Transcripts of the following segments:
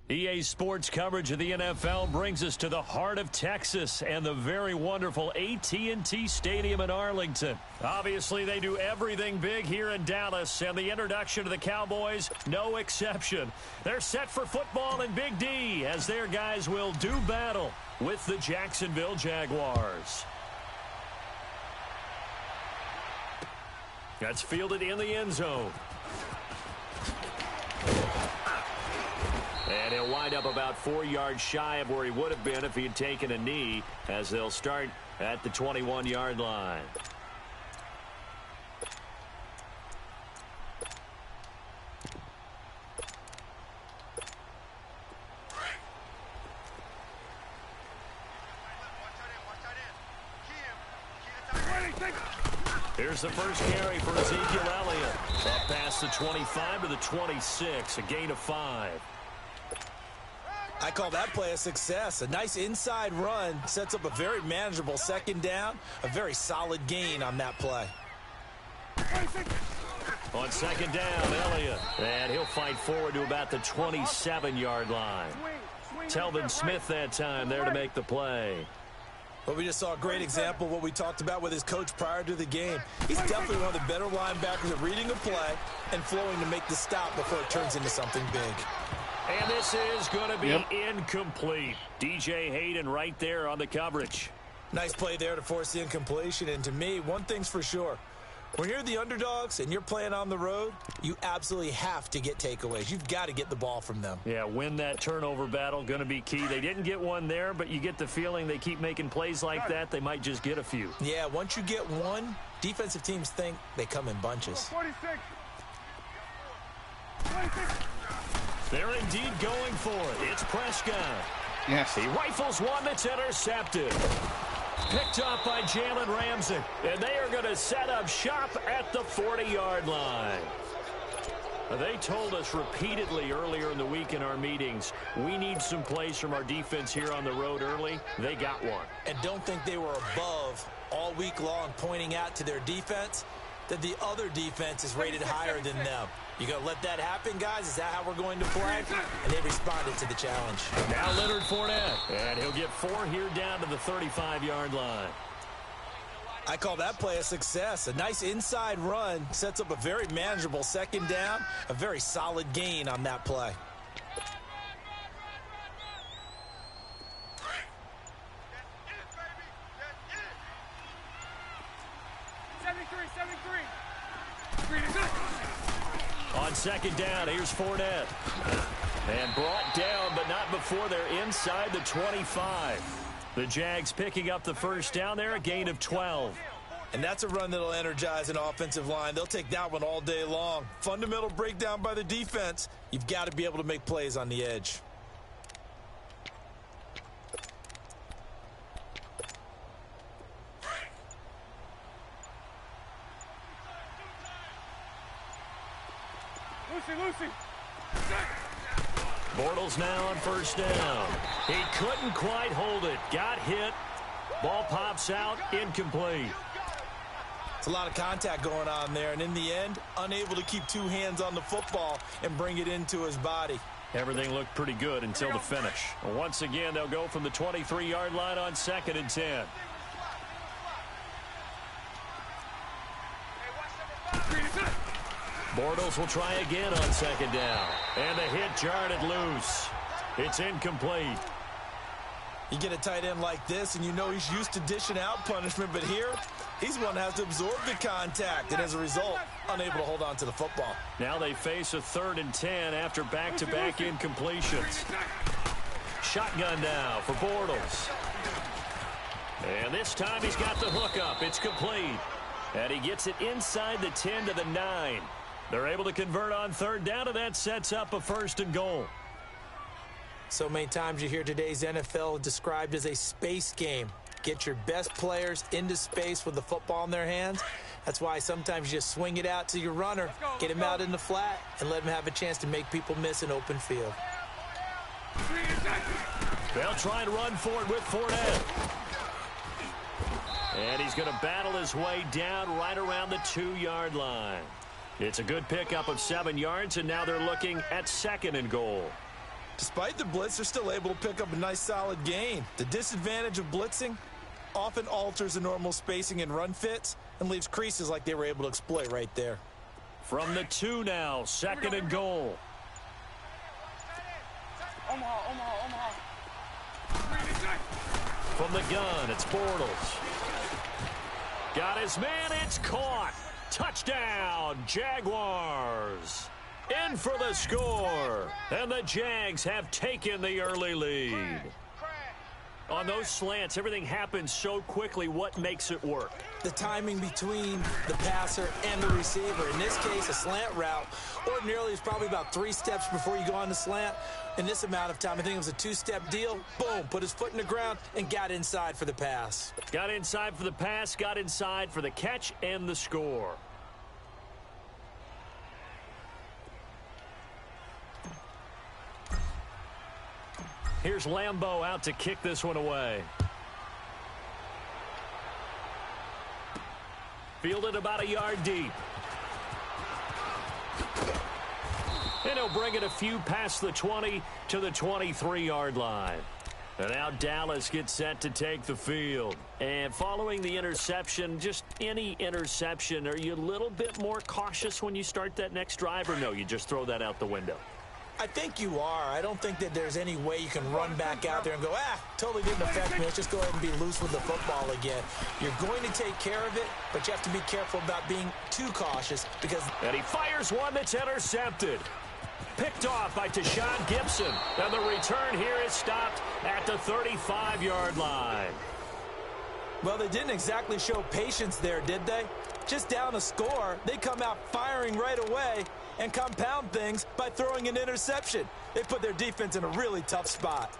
EA Sports coverage of the NFL brings us to the heart of Texas and the very wonderful AT&T Stadium in Arlington. Obviously, they do everything big here in Dallas, and the introduction to the Cowboys, no exception. They're set for football in Big D as their guys will do battle with the Jacksonville Jaguars. That's fielded in the end zone. And he'll wind up about 4 yards shy of where he would have been if he had taken a knee, as they'll start at the 21-yard line. Here's the first carry for Ezekiel Elliott. Up past the 25 to the 26, a gain of 5. I call that play a success. A nice inside run sets up a very manageable second down. A very solid gain on that play. On second down, Elliott. And he'll fight forward to about the 27-yard line. Telvin Smith that time there to make the play. Well, we just saw a great example of what we talked about with his coach prior to the game. He's definitely one of the better linebackers at reading a play and flowing to make the stop before it turns into something big. And this is going to be incomplete. DJ Hayden right there on the coverage. Nice play there to force the incompletion. And to me, one thing's for sure. When you're the underdogs and you're playing on the road, you absolutely have to get takeaways. You've got to get the ball from them. Yeah, win that turnover battle, going to be key. They didn't get one there, but you get the feeling they keep making plays like that, they might just get a few. Yeah, once you get one, defensive teams think they come in bunches. 46. They're indeed going for it. It's Prescott. Yes. He rifles one that's intercepted. Picked up by Jalen Ramsey. And they are going to set up shop at the 40-yard line. They told us repeatedly earlier in the week in our meetings, we need some plays from our defense here on the road early. They got one. And don't think they were above all week long pointing out to their defense that the other defense is rated higher than them. You going to let that happen, guys? Is that how we're going to play? And they responded to the challenge. Now Leonard Fournette. And he'll get 4 here down to the 35-yard line. I call that play a success. A nice inside run sets up a very manageable second down. A very solid gain on that play. On second down, here's Fournette. And brought down, but not before they're inside the 25. The Jags picking up the first down there, a gain of 12. And that's a run that'll energize an offensive line. They'll take that one all day long. Fundamental breakdown by the defense. You've got to be able to make plays on the edge. Lucy. Bortles now on first down. He couldn't quite hold it. Got hit. Ball pops out. Incomplete. It's a lot of contact going on there, and in the end, unable to keep 2 hands on the football and bring it into his body. Everything looked pretty good until the finish. Once again, they'll go from the 23-yard line on 2nd and 10. Bortles will try again on second down. And the hit jarred it loose. It's incomplete. You get a tight end like this, and you know he's used to dishing out punishment, but here, he's one that has to absorb the contact, and as a result, unable to hold on to the football. Now they face a 3rd and 10 after back-to-back incompletions. Shotgun now for Bortles. And this time he's got the hookup. It's complete. And he gets it inside the 10 to the 9. They're able to convert on 3rd down, and that sets up a 1st and goal. So many times you hear today's NFL described as a space game. Get your best players into space with the football in their hands. That's why sometimes you just swing it out to your runner, get him out in the flat, and let him have a chance to make people miss an open field. They'll try and run for it with Fournette. And he's going to battle his way down right around the 2-yard line. It's a good pickup of 7 yards, and now they're looking at 2nd and goal. Despite the blitz, they're still able to pick up a nice solid gain. The disadvantage of blitzing often alters the normal spacing and run fits and leaves creases like they were able to exploit right there. From the 2 now, 2nd and goal. Omaha. From the gun, it's Bortles. Got his man, it's caught. Touchdown, Jaguars. In for the score. And the Jags have taken the early lead. On those slants, everything happens so quickly. What makes it work? The timing between the passer and the receiver. In this case, a slant route ordinarily is probably about 3 steps before you go on the slant. In this amount of time, I think it was a 2-step deal. Boom, put his foot in the ground and got inside for the pass. Got inside for the pass, got inside for the catch and the score. Here's Lambeau out to kick this one away. Fielded about a yard deep. And he'll bring it a few past the 20 to the 23-yard line. And now Dallas gets set to take the field. And following the interception, just any interception, are you a little bit more cautious when you start that next drive, or no, you just throw that out the window? I think you are. I don't think that there's any way you can run back out there and go, totally didn't affect me. Let's just go ahead and be loose with the football again. You're going to take care of it, but you have to be careful about being too cautious because... And he fires one that's intercepted. Picked off by Tashawn Gibson. And the return here is stopped at the 35-yard line. Well, they didn't exactly show patience there, did they? Just down a score, they come out firing right away and compound things by throwing an interception. They put their defense in a really tough spot.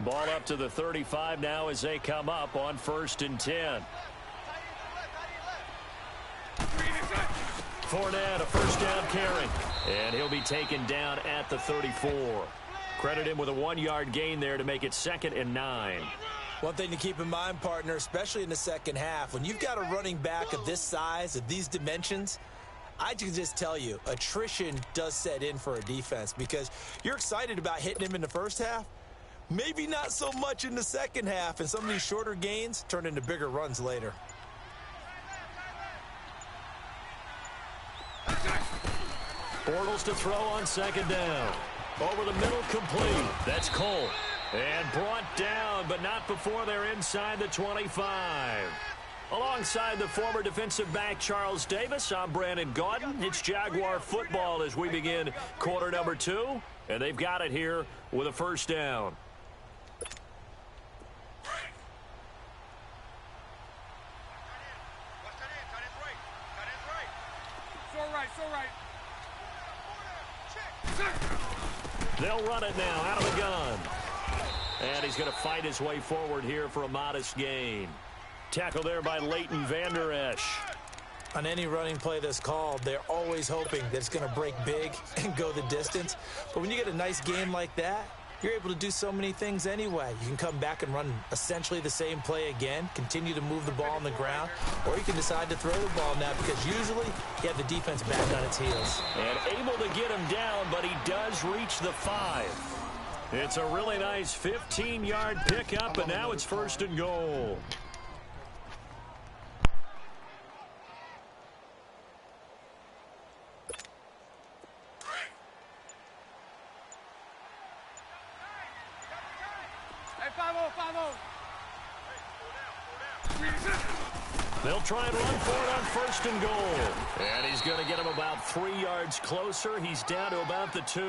Ball up to the 35 now as they come up on 1st and 10. Fournette, a first down carry. And he'll be taken down at the 34. Credit him with a 1-yard gain there to make it 2nd and 9. One thing to keep in mind, partner, especially in the second half, when you've got a running back of this size, of these dimensions, I can just tell you, attrition does set in for a defense because you're excited about hitting him in the first half. Maybe not so much in the second half, and some of these shorter gains turn into bigger runs later. Bortles to throw on 2nd down. Over the middle, complete. That's Cole. And brought down, but not before they're inside the 25. Alongside the former defensive back Charles Davis, I'm Brandon Gaudin. It's Jaguar football as we begin quarter number 2. And they've got it here with a first down. They'll run it now out of the gun. And he's going to fight his way forward here for a modest gain. Tackle there by Leighton Vander Esch. On any running play that's called, they're always hoping that it's going to break big and go the distance. But when you get a nice game like that, you're able to do so many things anyway. You can come back and run essentially the same play again, continue to move the ball on the ground, or you can decide to throw the ball now because usually you have the defense back on its heels. And able to get him down, but he does reach the 5. It's a really nice 15-yard pickup, and now it's 1st and goal. They'll try and run for it on 1st and goal. And he's going to get him about 3 yards closer. He's down to about the 2.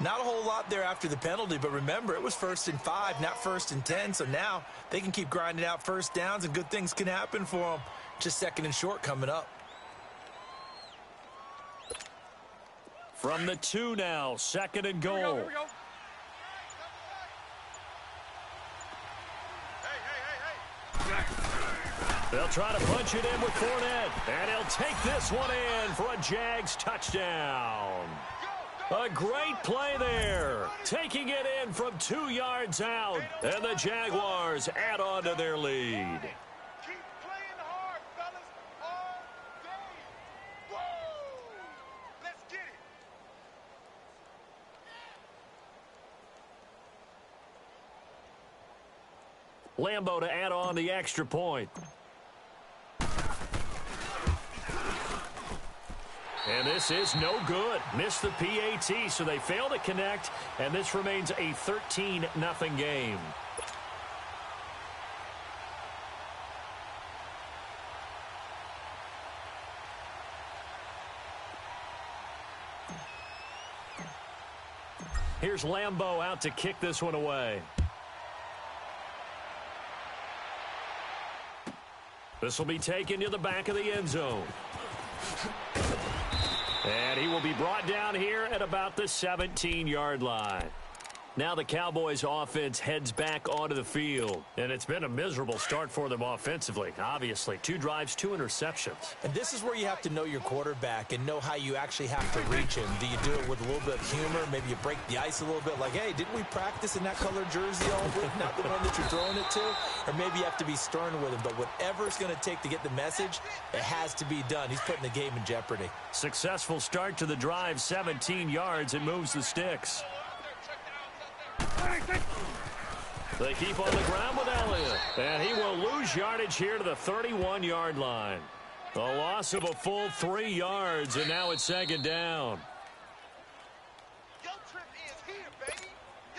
Not a whole lot there after the penalty, but remember, it was 1st and 5, not 1st and 10. So now they can keep grinding out first downs, and good things can happen for them. Just 2nd and short coming up. From the 2 now, 2nd and goal. Here we go. They'll try to punch it in with Fournette. And he'll take this one in for a Jags touchdown. A great play there. Taking it in from 2 yards out. And the Jaguars add on to their lead. Keep playing hard, fellas, all day. Whoa! Let's get it. Lambo to add on the extra point. And this is no good. Missed the PAT, so they fail to connect, and this remains a 13-0 game. Here's Lambo out to kick this one away. This will be taken to the back of the end zone. And he will be brought down here at about the 17-yard line. Now the Cowboys offense heads back onto the field. And it's been a miserable start for them offensively, obviously. 2 drives, 2 interceptions. And this is where you have to know your quarterback and know how you actually have to reach him. Do you do it with a little bit of humor? Maybe you break the ice a little bit like, hey, didn't we practice in that color jersey all week? Not the one that you're throwing it to? Or maybe you have to be stern with him. But whatever it's going to take to get the message, it has to be done. He's putting the game in jeopardy. Successful start to the drive, 17 yards, and moves the sticks. They keep on the ground with Elliott, and he will lose yardage here to the 31-yard line. A loss of a full 3 yards, and now it's second down.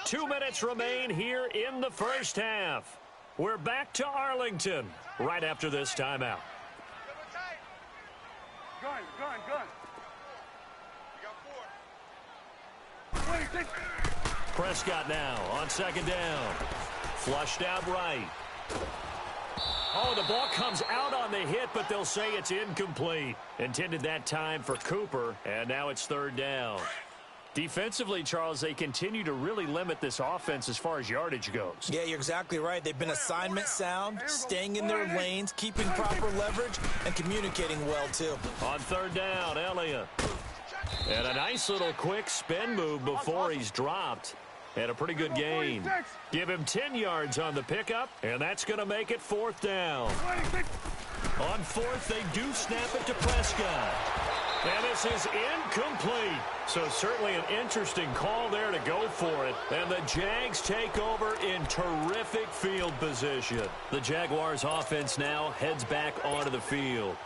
2 minutes remain here in the first half. We're back to Arlington right after this timeout. Gun. You got 4. Prescott now on second down. Flushed out right. Oh, the ball comes out on the hit, but they'll say it's incomplete. Intended that time for Cooper, and now it's third down. Defensively, Charles, they continue to really limit this offense as far as yardage goes. Yeah, you're exactly right. They've been assignment sound, staying in their lanes, keeping proper leverage, and communicating well, too. On third down, Elliott. And a nice little quick spin move before he's dropped. And a pretty good gain. Give him 10 yards on the pickup, and that's going to make it fourth down. On fourth, they do snap it to Prescott. And this is incomplete. So certainly an interesting call there to go for it. And the Jags take over in terrific field position. The Jaguars offense now heads back onto the field.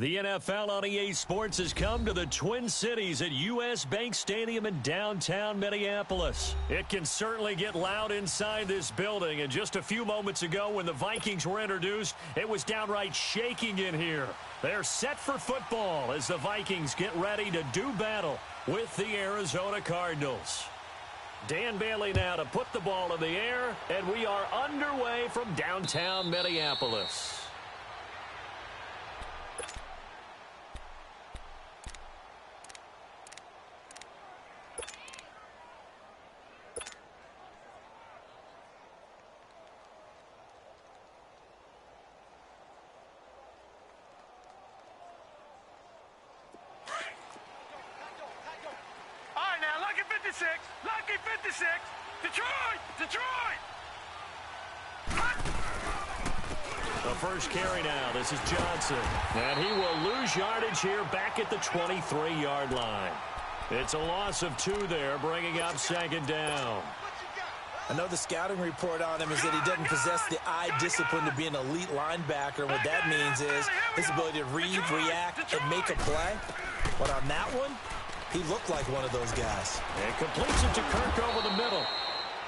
The NFL on EA Sports has come to the Twin Cities at U.S. Bank Stadium in downtown Minneapolis. It can certainly get loud inside this building, and just a few moments ago when the Vikings were introduced, it was downright shaking in here. They're set for football as the Vikings get ready to do battle with the Arizona Cardinals. Dan Bailey now to put the ball in the air, and we are underway from downtown Minneapolis. Lucky 56. Detroit. The first carry now. This is Johnson. And he will lose yardage here back at the 23-yard line. It's a loss of 2 there, bringing up second down. I know the scouting report on him is that he doesn't possess the eye discipline to be an elite linebacker. And what that means is his ability to read, react, and make a play. But on that one, he looked like one of those guys. And completes it to Kirk over the middle.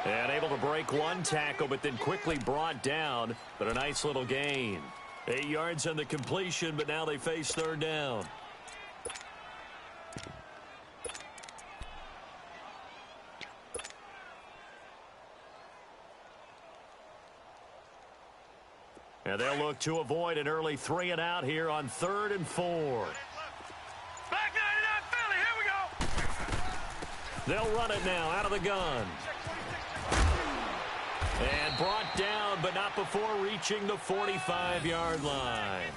And able to break one tackle, but then quickly brought down. But a nice little gain. 8 yards on the completion, but now they face third down. And they'll look to avoid an early 3 and out here on 3rd and 4. Back 99 Philly, here we go. They'll run it now out of the gun. And brought down, but not before reaching the 45-yard line.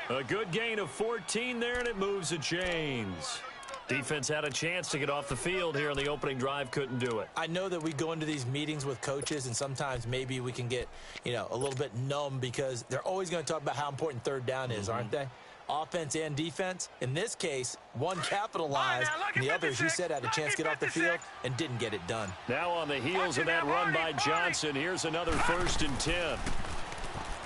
A good gain of 14 there, and it moves the chains. Defense had a chance to get off the field here in the opening drive, couldn't do it. I know that we go into these meetings with coaches, and sometimes maybe we can get, a little bit numb because they're always going to talk about how important third down is, aren't they? Offense and defense. In this case, one capitalized, and the other, as you said, had a chance to get off the field and didn't get it done. Now on the heels of that run by Johnson, here's another 1st and 10.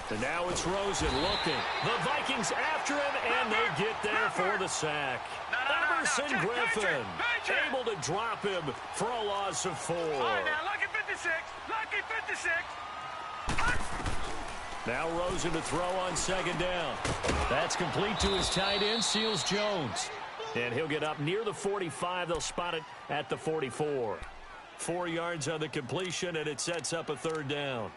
And now it's Rosen looking. The Vikings after him, and they get there for the sack. Emerson Griffin able to drop him for a loss of 4. All right, now, lucky 56. Lucky 56. Now Rosen to throw on 2nd down. That's complete to his tight end, Seals Jones. And he'll get up near the 45. They'll spot it at the 44. 4 yards on the completion, and it sets up a 3rd down.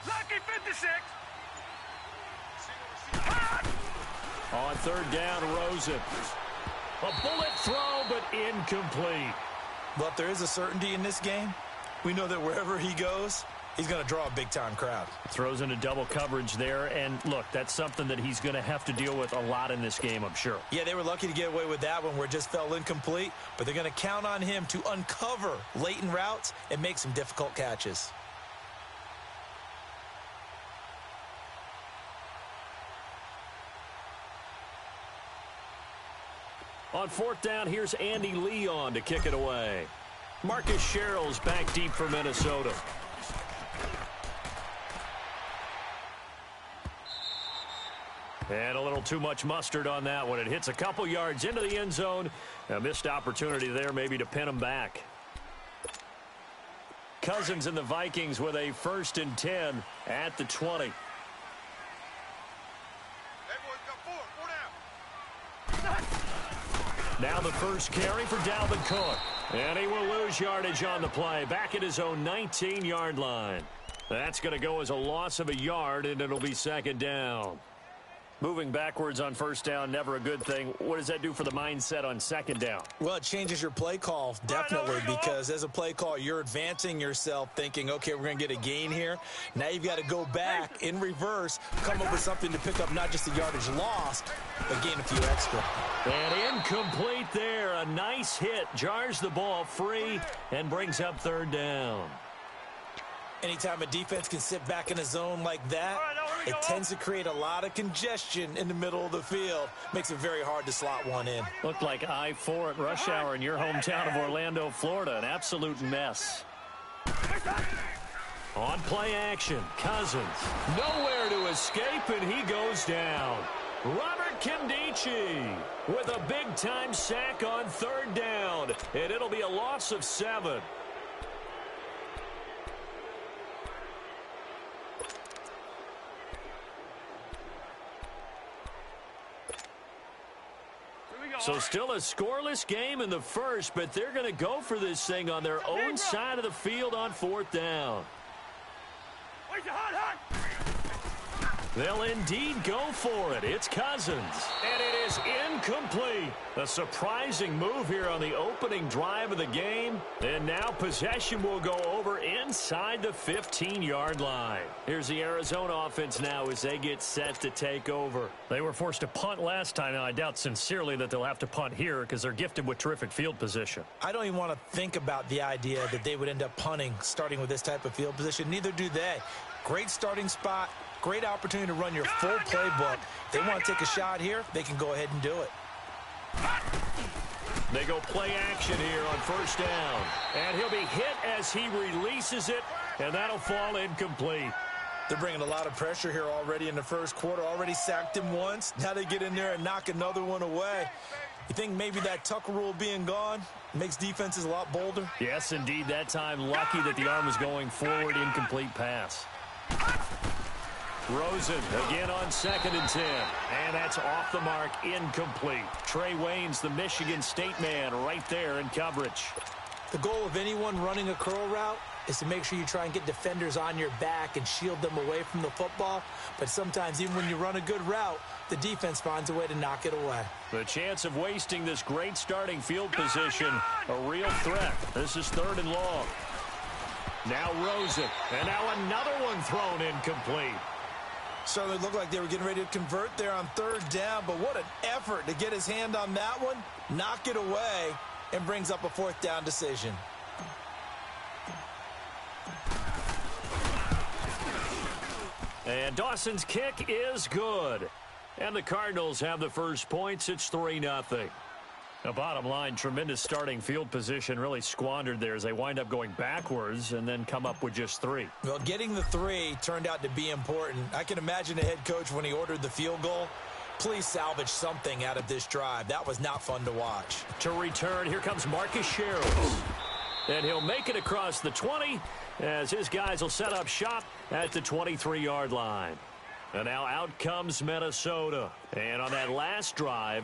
Lucky 56. On 3rd down, Rosen. A bullet throw, but incomplete. But there is a certainty in this game. We know that wherever he goes, he's going to draw a big-time crowd. Throws into double coverage there, and look, that's something that he's going to have to deal with a lot in this game, I'm sure. Yeah, they were lucky to get away with that one where it just fell incomplete, but they're going to count on him to uncover latent routes and make some difficult catches. On 4th down, here's Andy Leon to kick it away. Marcus Sherrill's back deep for Minnesota. And a little too much mustard on that one. It hits a couple yards into the end zone. A missed opportunity there maybe to pin him back. Cousins and the Vikings with a 1st and 10 at the 20. Now the first carry for Dalvin Cook. And he will lose yardage on the play. Back at his own 19-yard line. That's going to go as a loss of a yard, and it'll be 2nd down. Moving backwards on first down, never a good thing. What does that do for the mindset on second down? Well, it changes your play call, definitely, because as a play call, you're advancing yourself thinking, okay, we're going to get a gain here. Now you've got to go back in reverse, come up with something to pick up not just the yardage lost, but gain a few extra. And incomplete there. A nice hit. Jars the ball free and brings up third down. Anytime a defense can sit back in a zone like that, it tends to create a lot of congestion in the middle of the field. Makes it very hard to slot one in. Looked like I-4 at rush hour in your hometown of Orlando, Florida. An absolute mess. On play action, Cousins. Nowhere to escape, and he goes down. Robert Kimdichie with a big-time sack on third down. And it'll be a loss of 7. So still a scoreless game in the first, but they're going to go for this thing on their own side of the field on fourth down. They'll indeed go for it. It's Cousins. And it is incomplete. A surprising move here on the opening drive of the game. And now possession will go over inside the 15-yard line. Here's the Arizona offense now as they get set to take over. They were forced to punt last time. Now, I doubt sincerely that they'll have to punt here because they're gifted with terrific field position. I don't even want to think about the idea that they would end up punting starting with this type of field position. Neither do they. Great starting spot. Great opportunity to run your full playbook. If they want to take a shot here, they can go ahead and do it. They go play action here on first down. And he'll be hit as he releases it, and that'll fall incomplete. They're bringing a lot of pressure here already in the first quarter. Already sacked him once. Now they get in there and knock another one away. You think maybe that Tucker rule being gone makes defenses a lot bolder? Yes, indeed. That time, lucky that the arm was going forward. Incomplete pass. Rosen again on 2nd and 10. And that's off the mark, incomplete. Trey Waynes, the Michigan State man, right there in coverage. The goal of anyone running a curl route is to make sure you try and get defenders on your back and shield them away from the football. But sometimes even when you run a good route, the defense finds a way to knock it away. The chance of wasting this great starting field position, a real threat. This is 3rd and long. Now Rosen, and now another one thrown incomplete. Certainly looked like they were getting ready to convert there on 3rd down, but what an effort to get his hand on that one, knock it away, and brings up a 4th down decision. And Dawson's kick is good. And the Cardinals have the first points. It's 3-0. The bottom line, tremendous starting field position, really squandered there as they wind up going backwards and then come up with just 3. Well, getting the 3 turned out to be important. I can imagine the head coach when he ordered the field goal. Please salvage something out of this drive. That was not fun to watch. To return, here comes Marcus Sherrills. And he'll make it across the 20 as his guys will set up shop at the 23-yard line. And now out comes Minnesota. And on that last drive,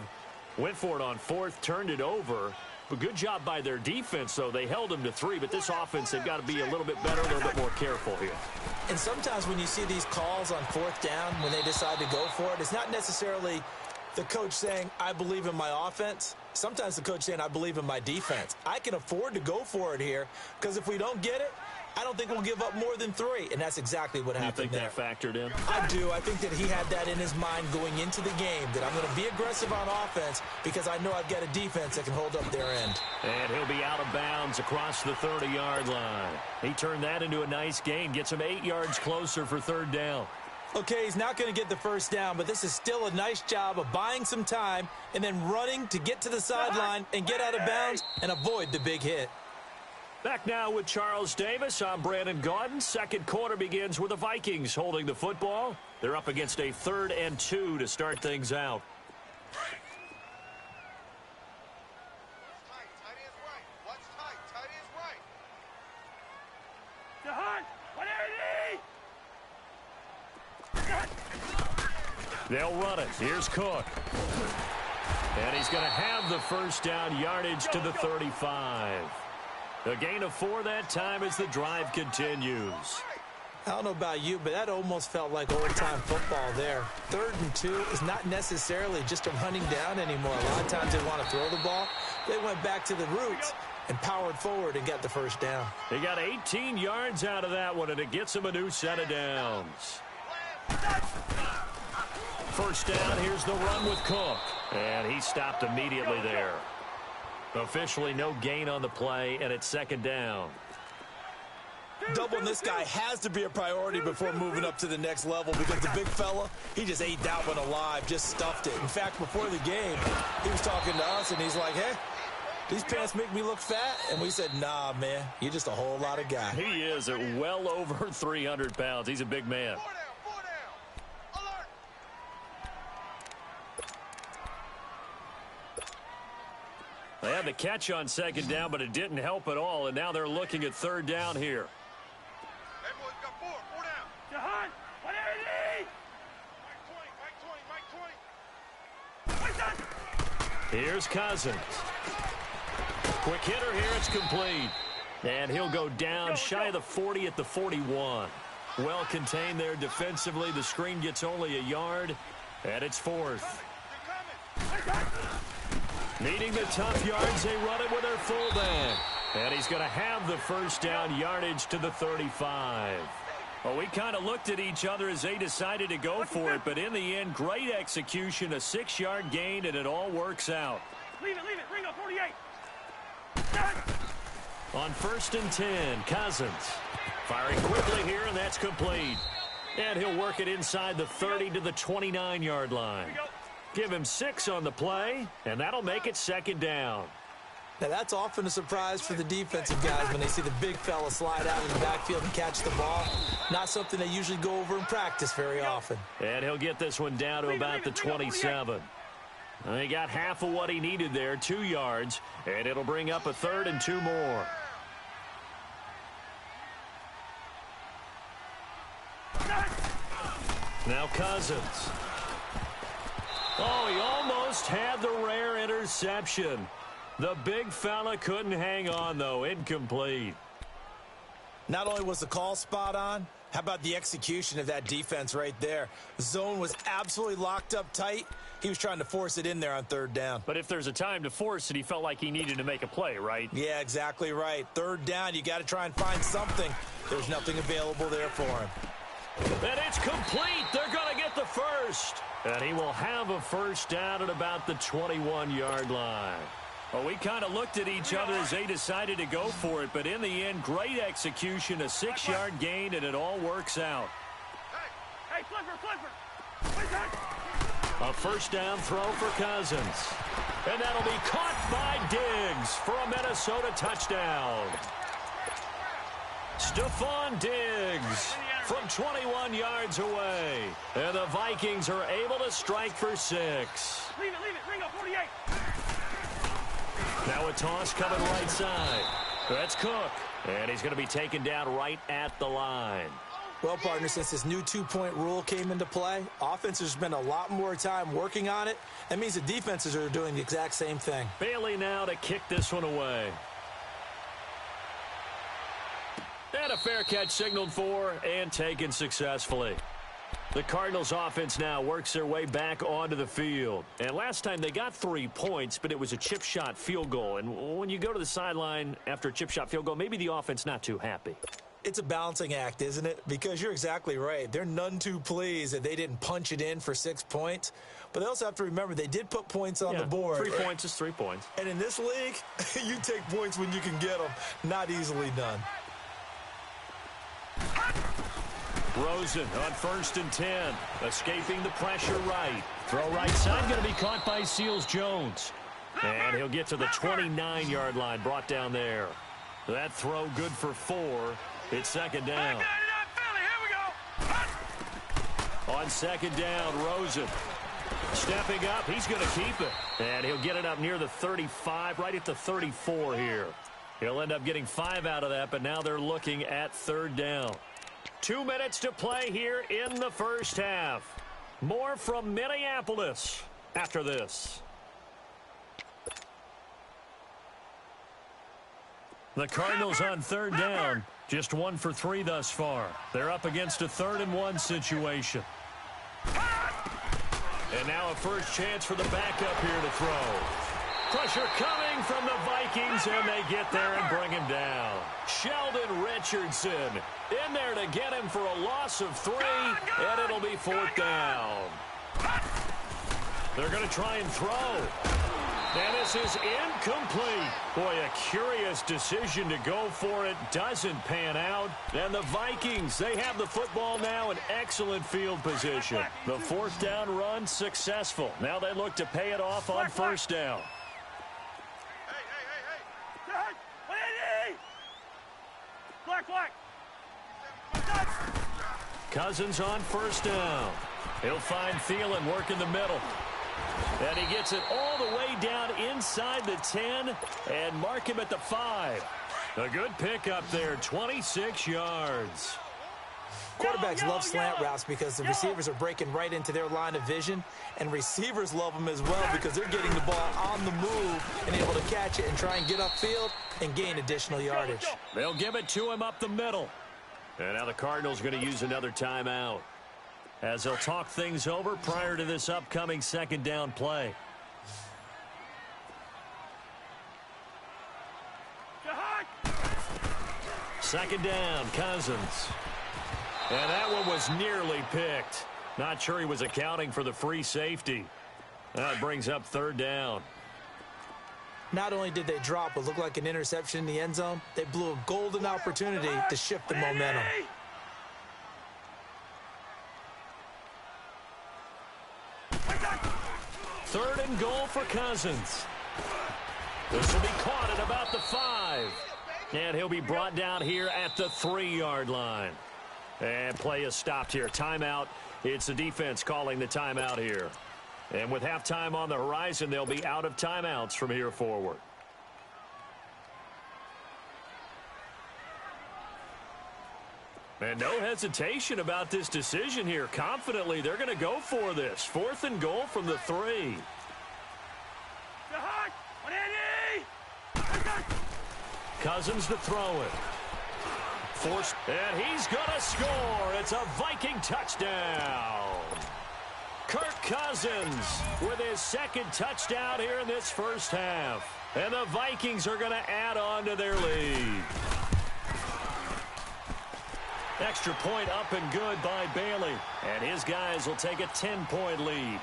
went for it on 4th, turned it over. But good job by their defense, though. They held them to 3, but this offense, they've got to be a little bit better, a little bit more careful here. And sometimes when you see these calls on 4th down, when they decide to go for it, it's not necessarily the coach saying, I believe in my offense. Sometimes the coach saying, I believe in my defense. I can afford to go for it here because if we don't get it, I don't think we'll give up more than 3, and that's exactly what happened there. You think that factored in? I do. I think that he had that in his mind going into the game, that I'm going to be aggressive on offense because I know I've got a defense that can hold up their end. And he'll be out of bounds across the 30-yard line. He turned that into a nice gain, gets him 8 yards closer for 3rd down. Okay, he's not going to get the first down, but this is still a nice job of buying some time and then running to get to the sideline and get out of bounds and avoid the big hit. Back now with Charles Davis. I'm Brandon Gaudin. Second quarter begins with the Vikings holding the football. They're up against a 3rd and 2 to start things out. They'll run it. Here's Cook. And he's going to have the first down, yardage to the 35. A gain of 4 that time as the drive continues. I don't know about you, but that almost felt like old-time football there. 3rd and 2 is not necessarily just a running down anymore. A lot of times they want to throw the ball. They went back to the roots and powered forward and got the first down. He got 18 yards out of that one, and it gets him a new set of downs. First down, here's the run with Cook. And he stopped immediately there. Officially no gain on the play, and it's 2nd down. Doubling this guy has to be a priority before moving up to the next level because the big fella, he just ate that one alive, just stuffed it. In fact, before the game, he was talking to us, and he's like, hey, these pants make me look fat? And we said, nah, man, you're just a whole lot of guy. He is at well over 300 pounds. He's a big man. They had the catch on 2nd down, but it didn't help at all, and now they're looking at 3rd down here. Hey, boys, got 4 down. Jahan, what do you need? Mike 20. Here's Cousins. Quick hitter here, it's complete. And he'll go down shy of the 40 at the 41. Well contained there defensively. The screen gets only a yard, and it's 4th. Needing the tough yards, they run it with their fullback. And he's going to have the first down yardage to the 35. Well, we kind of looked at each other as they decided to go for it, but in the end, great execution, a 6-yard gain, and it all works out. Leave it, ring up 48. On 1st and 10, Cousins. Firing quickly here, and that's complete. And he'll work it inside the 30 to the 29-yard line. Give him 6 on the play, and that'll make it 2nd down. Now, that's often a surprise for the defensive guys when they see the big fella slide out in the backfield and catch the ball. Not something they usually go over in practice very often. And he'll get this one down to about the 27. He got half of what he needed there, 2 yards, and it'll bring up a 3rd and 2 more. Now Cousins. Oh, he almost had the rare interception. The big fella couldn't hang on, though. Incomplete. Not only was the call spot on, how about the execution of that defense right there? The zone was absolutely locked up tight. He was trying to force it in there on 3rd down. But if there's a time to force it, he felt like he needed to make a play, right? Yeah, exactly right. 3rd down, you got to try and find something. There's nothing available there for him. And it's complete. They're going to get the first. And he will have a first down at about the 21-yard line. Well, we kind of looked at each other as they decided to go for it, but in the end, great execution, a 6-yard gain, and it all works out. Hey, Flipper. A first down throw for Cousins. And that'll be caught by Diggs for a Minnesota touchdown. Stephon Diggs from 21 yards away. And the Vikings are able to strike for 6. Leave it, ring up 48. Now a toss coming right side. That's Cook. And he's going to be taken down right at the line. Well, partner, since this new 2-point rule came into play, offenses spend a lot more time working on it. That means the defenses are doing the exact same thing. Bailey now to kick this one away. And a fair catch signaled for and taken successfully. The Cardinals offense now works their way back onto the field. And last time they got 3 points, but it was a chip shot field goal. And when you go to the sideline after a chip shot field goal, maybe the offense not too happy. It's a balancing act, isn't it? Because you're exactly right. They're none too pleased that they didn't punch it in for 6 points. But they also have to remember they did put points on the board. 3 points is 3 points. And in this league, you take points when you can get them. Not easily done. Rosen on 1st and 10. Escaping the pressure right. Throw right side going to be caught by Seals-Jones. And he'll get to the 29-yard line, brought down there. That throw good for 4. It's 2nd down. On 2nd down, Rosen stepping up. He's going to keep it. And he'll get it up near the 35, right at the 34 here. He'll end up getting 5 out of that, but now they're looking at 3rd down. 2 minutes to play here in the first half. More from Minneapolis after this. The Cardinals on third down, just 1 for 3 thus far. They're up against a 3rd-and-1 situation. And now a first chance for the backup here to throw. Pressure coming from the Vikings, and they get there and bring him down. Sheldon Richardson in there to get him for a loss of 3, and it'll be 4th down. They're going to try and throw. And this is incomplete. Boy, a curious decision to go for it. Doesn't pan out. And the Vikings, they have the football now in excellent field position. The 4th down run successful. Now they look to pay it off on 1st down. Cousins on 1st down. He'll find Thielen working the middle. And he gets it all the way down inside the 10 and mark him at the 5. A good pickup there, 26 yards. Quarterbacks love slant routes because the receivers are breaking right into their line of vision, and receivers love them as well because they're getting the ball on the move and able to catch it and try and get upfield and gain additional yardage. They'll give it to him up the middle. And now the Cardinals are going to use another timeout as they'll talk things over prior to this upcoming 2nd down play. Second down, Cousins. And that one was nearly picked. Not sure he was accounting for the free safety. That brings up 3rd down. Not only did they drop what looked like an interception in the end zone, they blew a golden opportunity to shift the momentum. Third and goal for Cousins. This will be caught at about the 5. And he'll be brought down here at the 3-yard line. And play is stopped here. Timeout. It's the defense calling the timeout here. And with halftime on the horizon, they'll be out of timeouts from here forward. And no hesitation about this decision here. Confidently, they're going to go for this. 4th and goal from the 3. Cousins to throw it. Forced, and he's going to score. It's a Viking touchdown. Kirk Cousins with his 2nd touchdown here in this 1st half. And the Vikings are going to add on to their lead. Extra point up and good by Bailey. And his guys will take a 10-point lead.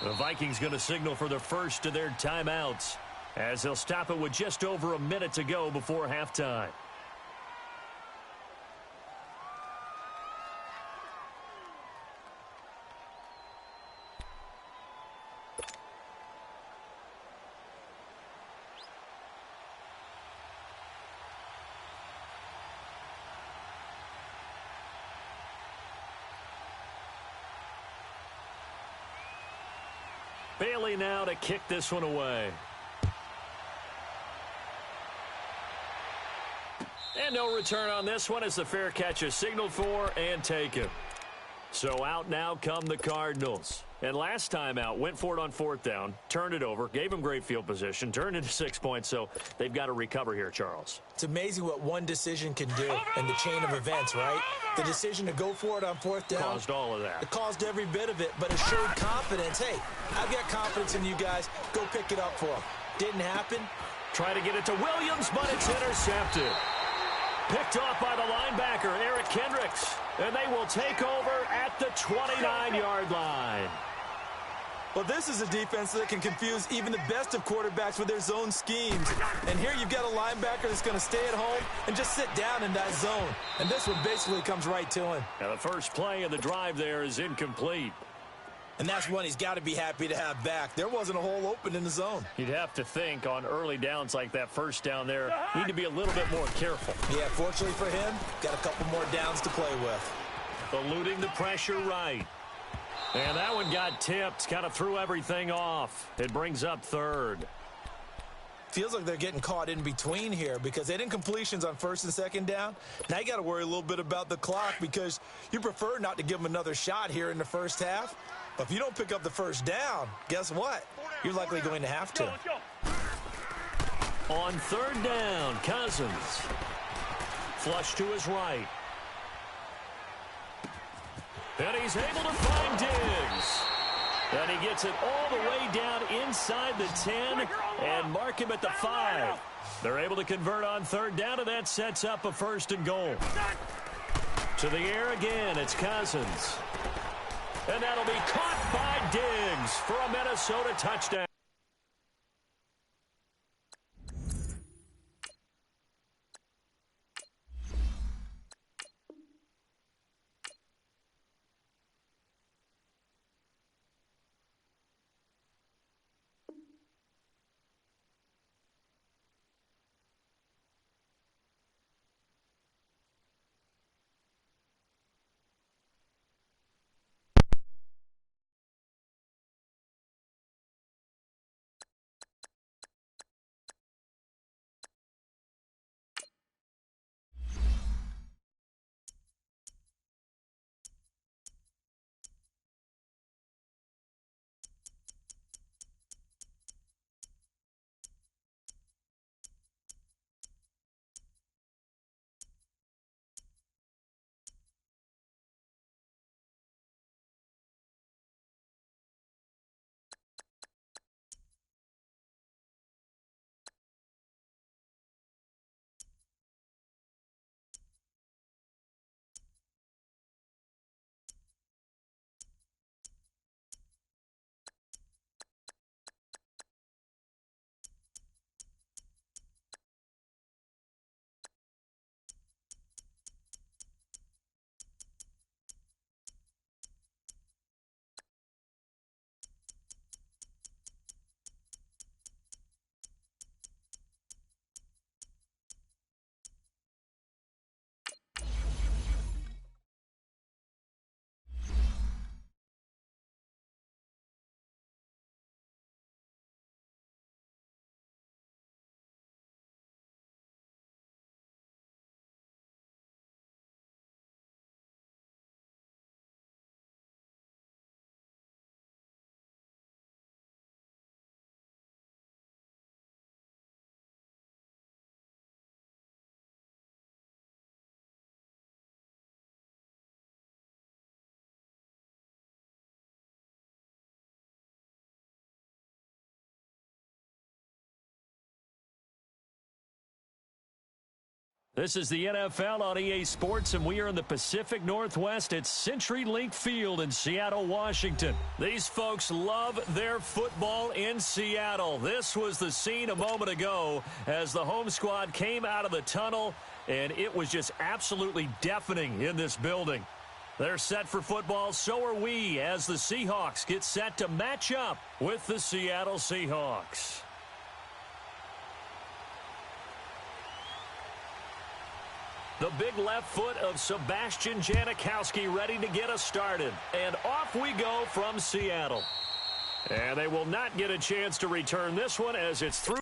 The Vikings going to signal for the first of their timeouts as they'll stop it with just over a minute to go before halftime. Bailey now to kick this one away. And no return on this one as the fair catch is signaled for and taken. So out now come the Cardinals. And last time out, went for it on 4th down, turned it over, gave them great field position, turned into 6 points, so they've got to recover here, Charles. It's amazing what one decision can do in the chain of events, right? The decision to go for it on 4th down. Caused all of that. It caused every bit of it, but it showed confidence. Hey, I've got confidence in you guys. Go pick it up for them. Didn't happen. Try to get it to Williams, but it's intercepted. Picked off by the linebacker, Eric Kendricks. And they will take over at the 29-yard line. Well, this is a defense that can confuse even the best of quarterbacks with their zone schemes. And here you've got a linebacker that's going to stay at home and just sit down in that zone. And this one basically comes right to him. Now the first play of the drive there is incomplete. And that's one he's got to be happy to have back. There wasn't a hole open in the zone. You'd have to think on early downs like that 1st down there, need to be a little bit more careful. Yeah, fortunately for him, got a couple more downs to play with. Eluding the pressure right. And that one got tipped, kind of threw everything off. It brings up 3rd. Feels like they're getting caught in between here because they didn't completions on 1st and 2nd down. Now you got to worry a little bit about the clock because you prefer not to give them another shot here in the 1st half. But if you don't pick up the first down, guess what? You're likely going to have to. Let's go. On third down, Cousins. Flush to his right. And he's able to find Diggs. And he gets it all the way down inside the 10 and mark him at the 5. They're able to convert on third down, and that sets up a first and goal. To the air again, it's Cousins. And that'll be caught by Diggs for a Minnesota touchdown. This is the NFL on EA Sports, and we are in the Pacific Northwest at CenturyLink Field in Seattle, Washington. These folks love their football in Seattle. This was the scene a moment ago as the home squad came out of the tunnel, and it was just absolutely deafening in this building. They're set for football, so are we, as the Seahawks get set to match up with the Seattle Seahawks. The big left foot of Sebastian Janikowski ready to get us started. And off we go from Seattle. And they will not get a chance to return this one as it's through.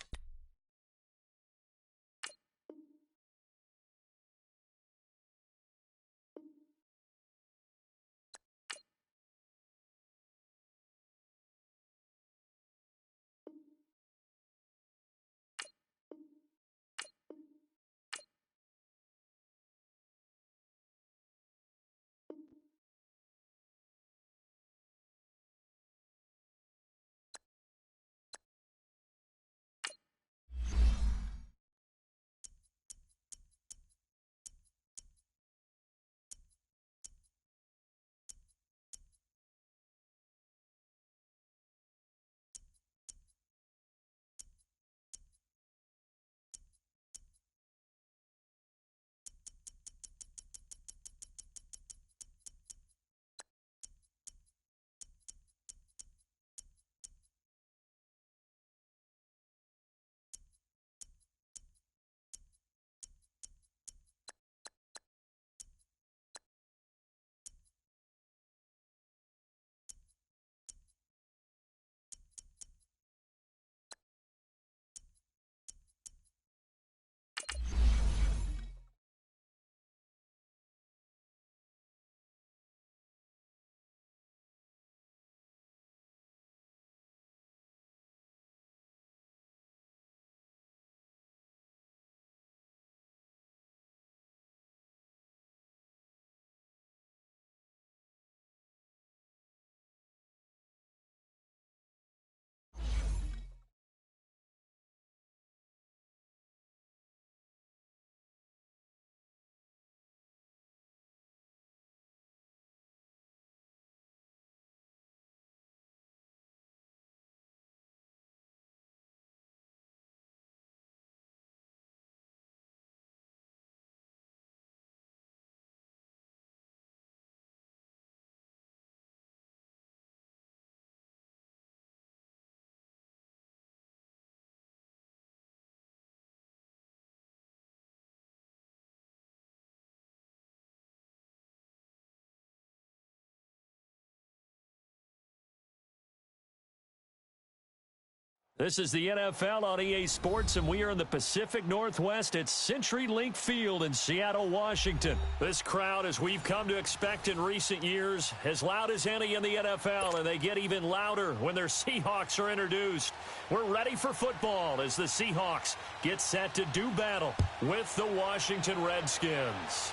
This is the NFL on EA Sports, and we are in the Pacific Northwest at CenturyLink Field in Seattle, Washington. This crowd, as we've come to expect in recent years, as loud as any in the NFL, and they get even louder when their Seahawks are introduced. We're ready for football as the Seahawks get set to do battle with the Washington Redskins.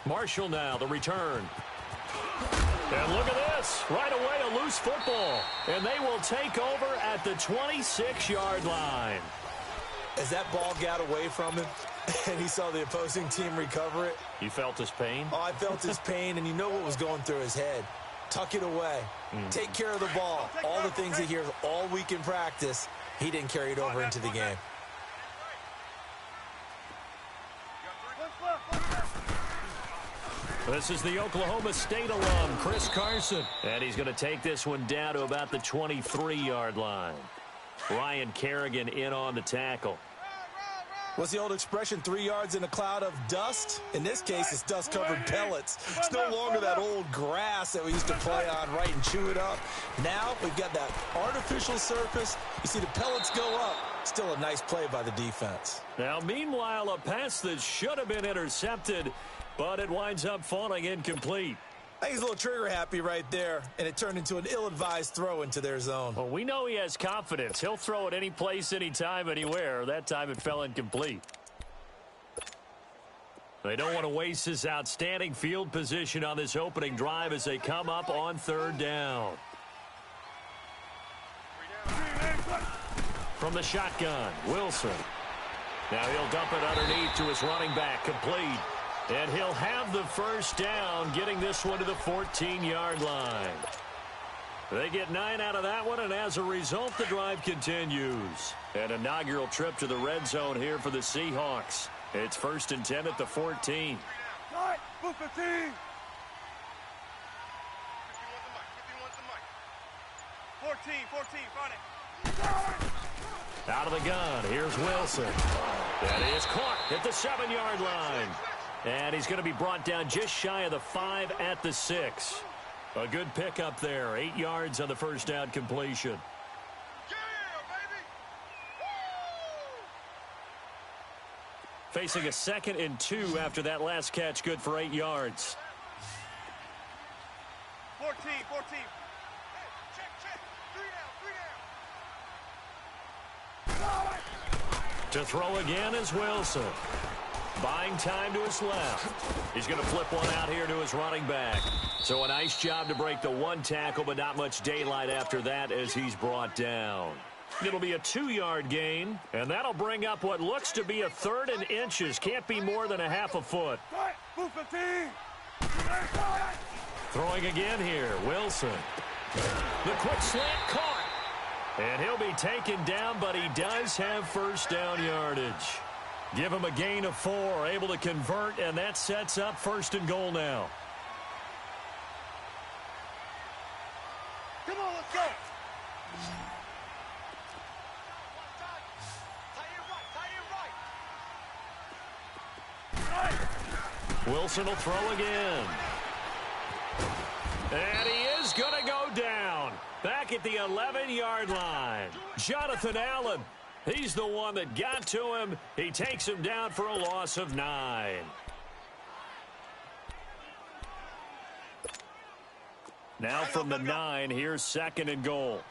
Marshall now, the return. And look at this. Right away, a loose football. And they will take over at the 26-yard line. As that ball got away from him and he saw the opposing team recover it. You felt his pain? Oh, I felt his pain, and you know what was going through his head. Tuck it away. Take care of the ball. All the things he hears all week in practice, he didn't carry it over into the game. This is the Oklahoma State alum, Chris Carson. And he's going to take this one down to about the 23-yard line. Ryan Kerrigan in on the tackle. What's the old expression, 3 yards in a cloud of dust? In this case, it's dust-covered pellets. It's no longer that old grass that we used to play on, right, and chew it up. Now we've got that artificial surface. You see the pellets go up. Still a nice play by the defense. Now, meanwhile, a pass that should have been intercepted, but it winds up falling incomplete. I think he's a little trigger happy right there, and it turned into an ill-advised throw into their zone. Well, we know he has confidence. He'll throw it any place, anytime, anywhere. That time it fell incomplete. They don't want to waste this outstanding field position on this opening drive as they come up on third down. From the shotgun, Wilson. Now he'll dump it underneath to his running back, complete. And he'll have the first down, getting this one to the 14-yard line. They get 9 out of that one, and as a result, the drive continues. An inaugural trip to the red zone here for the Seahawks. It's 1st and 10 at the 14. Right, move 15. 14, Friday. Out of the gun, here's Wilson. That is caught at the 7-yard line. And he's going to be brought down just shy of the 5 at the 6. A good pickup there. 8 yards on the first down completion. Yeah, baby. Woo! Facing a 2nd and 2 after that last catch, good for 8 yards. 14. Hey, check. 3 down. To throw again is Wilson. Buying time to his left. He's going to flip one out here to his running back. So a nice job to break the one tackle, but not much daylight after that as he's brought down. It'll be a 2-yard gain, and that'll bring up what looks to be a 3rd and inches. Can't be more than a half a foot. Right, move 15. Throwing again here, Wilson. The quick slant caught. And he'll be taken down, but he does have first down yardage. Give him a gain of 4, able to convert, and that sets up 1st and goal now. Come on, let's go. Wilson will throw again. And he is going to go down. Back at the 11-yard line. Jonathan Allen. He's the one that got to him. He takes him down for a loss of 9. Now from the 9, here's 2nd and goal.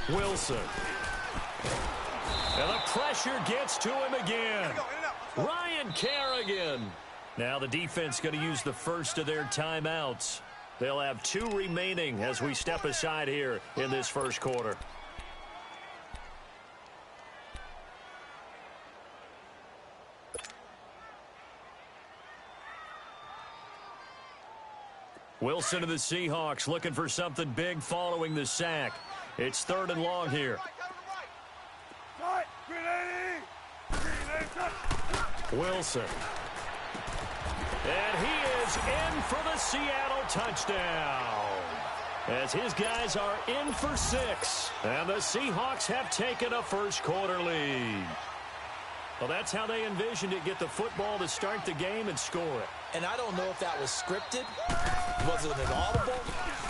Wilson. And the pressure gets to him again. Ryan Kerrigan. Now the defense going to use the first of their timeouts. They'll have 2 remaining as we step aside here in this first quarter. Wilson of the Seahawks looking for something big following the sack. It's 3rd and long here. Wilson. And he is in for the Seattle touchdown. As his guys are in for 6. And the Seahawks have taken a first quarter lead. Well, that's how they envisioned it, get the football to start the game and score it. And I don't know if that was scripted, was it an audible,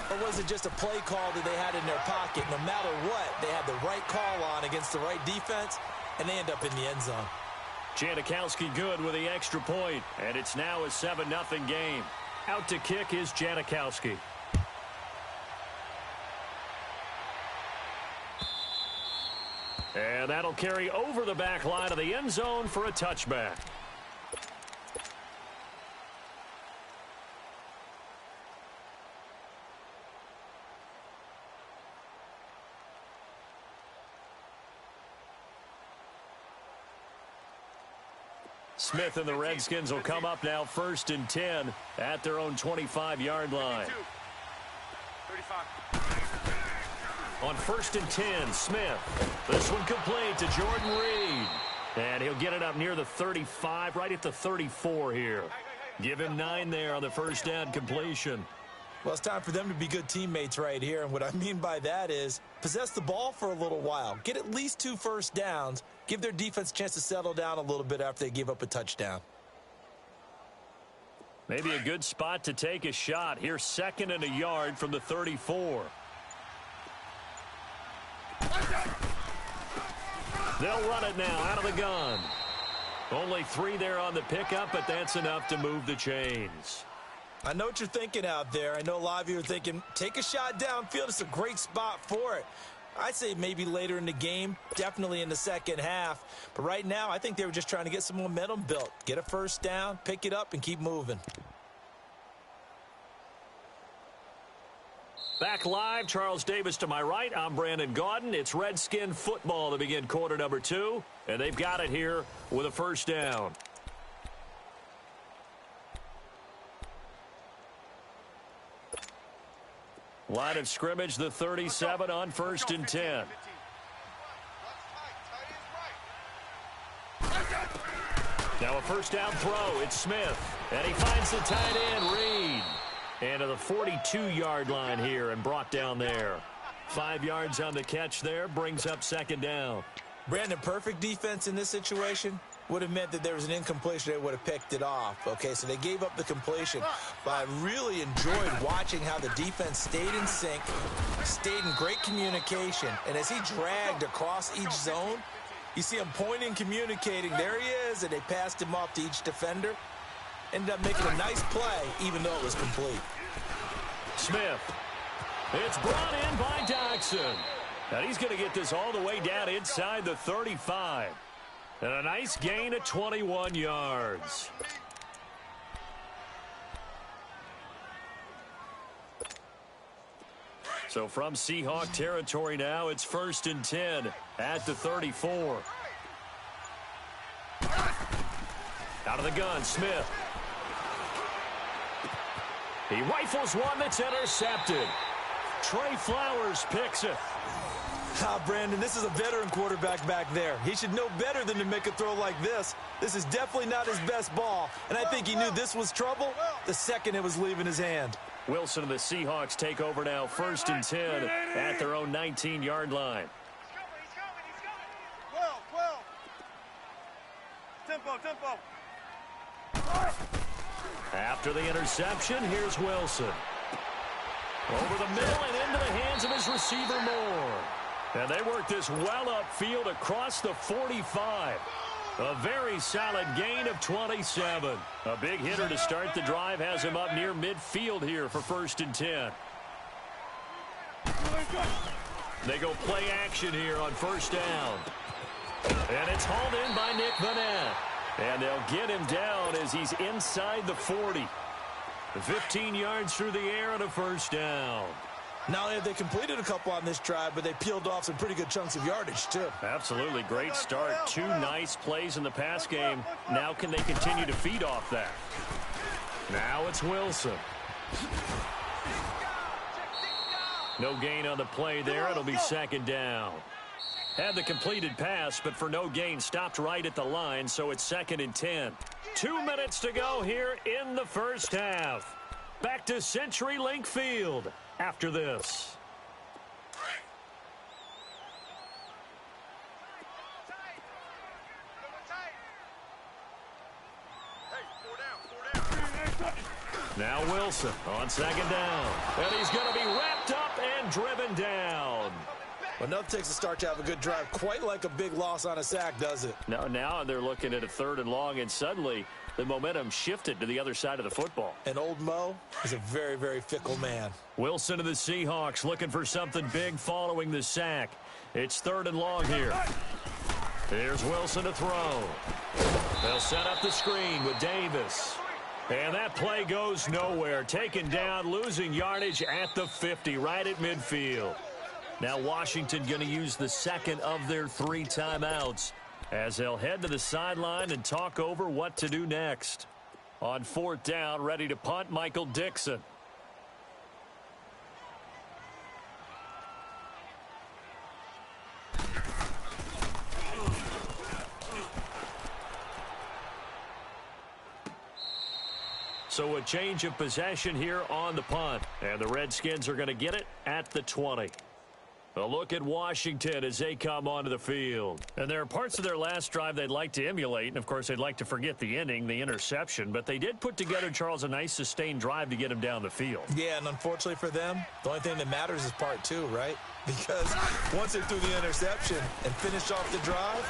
or was it just a play call that they had in their pocket? No matter what, they had the right call on against the right defense, and they end up in the end zone. Janikowski good with the extra point, and it's now a 7-0 game. Out to kick is Janikowski. And that'll carry over the back line of the end zone for a touchback. Smith and the Redskins will come up now 1st and 10 at their own 25-yard line. 35. On 1st and 10, Smith. This one complete to Jordan Reed. And he'll get it up near the 35, right at the 34 here. Give him 9 there on the first down completion. Well, it's time for them to be good teammates right here. And what I mean by that is possess the ball for a little while. Get at least 2 first downs. Give their defense a chance to settle down a little bit after they give up a touchdown. Maybe a good spot to take a shot. Here's 2nd and a yard from the 34. They'll run it now out of the gun. Only 3 there on the pickup, but that's enough to move the chains. I know what you're thinking out there. I know a lot of you are thinking, take a shot downfield. It's a great spot for it. I'd say maybe later in the game, definitely in the second half. But right now, I think they were just trying to get some momentum built. Get a first down, pick it up, and keep moving. Back live, Charles Davis to my right. I'm Brandon Gaudin. It's Redskin football to begin quarter number 2. And they've got it here with a first down. Line of scrimmage, the 37 on 1st and 10. Now a first down throw. It's Smith. And he finds the tight end, Reed. And to the 42-yard line here and brought down there. 5 yards on the catch there. Brings up 2nd down. Brandon, perfect defense in this situation would have meant that there was an incompletion. They would have picked it off. Okay, so they gave up the completion. But I really enjoyed watching how the defense stayed in sync, stayed in great communication. And as he dragged across each zone, you see him pointing, communicating. There he is, and they passed him off to each defender. Ended up making a nice play, even though it was complete. Smith. It's brought in by Doxson. And he's going to get this all the way down inside the 35. And a nice gain of 21 yards. So from Seahawk territory now, it's 1st and 10 at the 34. Out of the gun, Smith. He rifles one that's intercepted. Trey Flowers picks it. Brandon, this is a veteran quarterback back there. He should know better than to make a throw like this. This is definitely not his best ball, and I think he knew this was trouble the second it was leaving his hand. Wilson and the Seahawks take over now, 1st and 10 at their own 19-yard line. He's coming. 12. Tempo. After the interception, here's Wilson. Over the middle and into the hands of his receiver, Moore. And they work this well upfield across the 45. A very solid gain of 27. A big hitter to start the drive has him up near midfield here for 1st and 10. They go play action here on 1st down. And it's hauled in by Nick Vanette. And they'll get him down as he's inside the 40. 15 yards through the air and a 1st down. Not only have they completed a couple on this drive, but they peeled off some pretty good chunks of yardage, too. Absolutely. Great start. 2 nice plays in the pass game. Now can they continue to feed off that? Now it's Wilson. No gain on the play there. It'll be 2nd down. Had the completed pass, but for no gain, stopped right at the line, so it's 2nd and 10. 2 minutes to go here in the first half. Back to CenturyLink Field after this. Now Wilson on second down. And he's going to be wrapped up and driven down. Well, nothing takes a start to have a good drive, quite like a big loss on a sack, does it? No, now they're looking at a 3rd and long, and suddenly the momentum shifted to the other side of the football. And old Mo is a very, very fickle man. Wilson of the Seahawks looking for something big following the sack. It's 3rd and long here. Here's Wilson to throw. They'll set up the screen with Davis. And that play goes nowhere. Taken down, losing yardage at the 50, right at midfield. Now Washington going to use the second of their 3 timeouts as they'll head to the sideline and talk over what to do next. On 4th down, ready to punt, Michael Dixon. So a change of possession here on the punt. And the Redskins are going to get it at the 20. A look at Washington as they come onto the field. And there are parts of their last drive they'd like to emulate. And, of course, they'd like to forget the ending, the interception. But they did put together, Charles, a nice sustained drive to get him down the field. Yeah, and unfortunately for them, the only thing that matters is part 2, right? Because once they threw the interception and finished off the drive,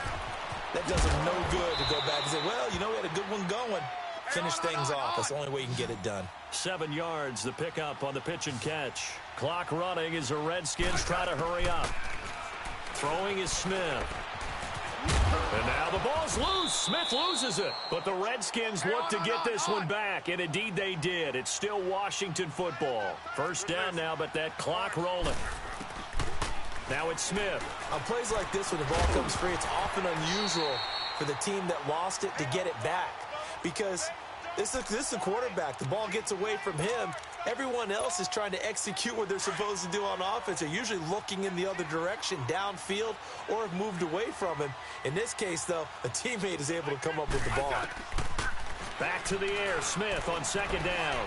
that does them no good to go back and say, well, you know, we had a good one going. Finish things off. That's the only way you can get it done. 7 yards, the pickup on the pitch and catch. Clock running as the Redskins try to hurry up. Throwing is Smith. And now the ball's loose. Smith loses it. But the Redskins look to get this one back, and indeed they did. It's still Washington football. 1st down now, but that clock rolling. Now it's Smith. On plays like this, when the ball comes free, it's often unusual for the team that lost it to get it back. Because this is a quarterback. The ball gets away from him. Everyone else is trying to execute what they're supposed to do on offense. They're usually looking in the other direction, downfield, or have moved away from him. In this case, though, a teammate is able to come up with the ball. Back to the air. Smith on 2nd down.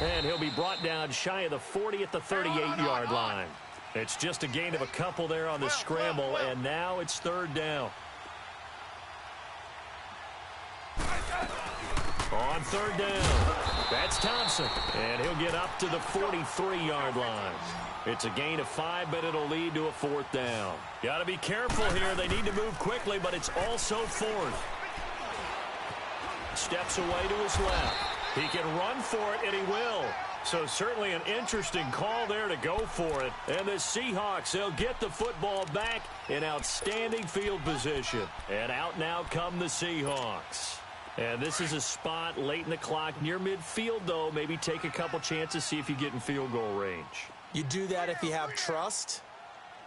And he'll be brought down shy of the 40 at the 38-yard line. It's just a gain of a couple there on the scramble, and now it's 3rd down. On 3rd down, that's Thompson, and he'll get up to the 43-yard line. It's a gain of 5, but it'll lead to a 4th down. Got to be careful here. They need to move quickly, but it's also 4th. Steps away to his left. He can run for it, and he will. So certainly an interesting call there to go for it. And the Seahawks, they'll get the football back in outstanding field position. And out now come the Seahawks. And this is a spot late in the clock near midfield, though. Maybe take a couple chances, see if you get in field goal range. You do that if you have trust.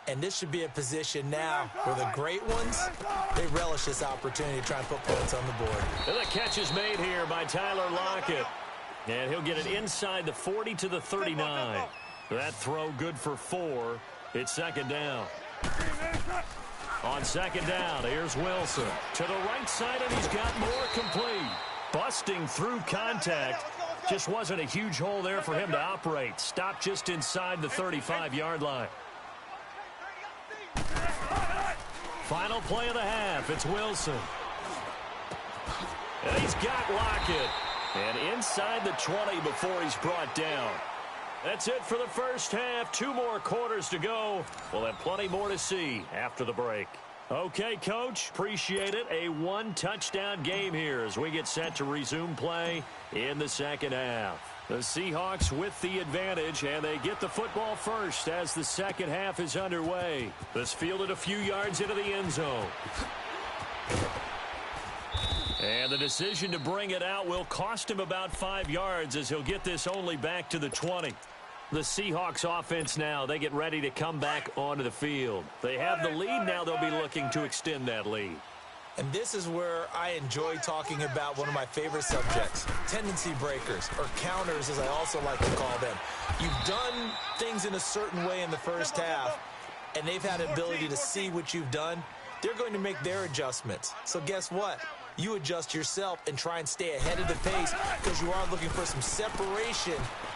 And this should be a position now where the great ones, they relish this opportunity to try and put points on the board. And the catch is made here by Tyler Lockett. And he'll get it inside the 40 to the 39. That throw good for 4. It's 2nd down. On 2nd down, here's Wilson. To the right side, and he's got more complete. Busting through contact. Just wasn't a huge hole there for him to operate. Stopped just inside the 35-yard line. Final play of the half. It's Wilson. And he's got Lockett. And inside the 20 before he's brought down. That's it for the first half. 2 more quarters to go. We'll have plenty more to see after the break. Okay, Coach, appreciate it. A 1-touchdown game here as we get set to resume play in the second half. The Seahawks with the advantage, and they get the football first as the second half is underway. This fielded a few yards into the end zone. And the decision to bring it out will cost him about 5 yards as he'll get this only back to the 20. The Seahawks offense now, they get ready to come back onto the field. They have the lead now. They'll be looking to extend that lead. And this is where I enjoy talking about one of my favorite subjects, tendency breakers, or counters as I also like to call them. You've done things in a certain way in the first half, and they've had the ability to see what you've done. They're going to make their adjustments. So guess what? You adjust yourself and try and stay ahead of the pace because you are looking for some separation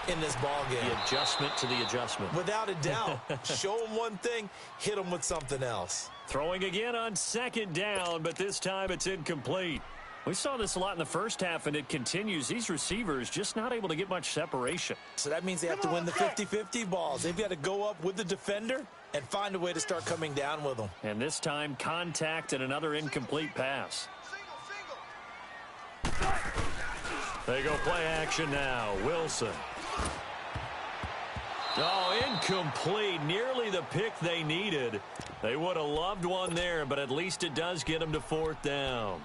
in this ball game. The adjustment to the adjustment. Without a doubt. Show them one thing, hit them with something else. Throwing again on 2nd down, but this time it's incomplete. We saw this a lot in the first half, and it continues. These receivers just not able to get much separation. So that means they have to win the 50-50 balls. They've got to go up with the defender and find a way to start coming down with them. And this time, contact and another incomplete pass. They go play action now. Wilson. Oh, incomplete. Nearly the pick they needed. They would have loved one there, but at least it does get them to fourth down.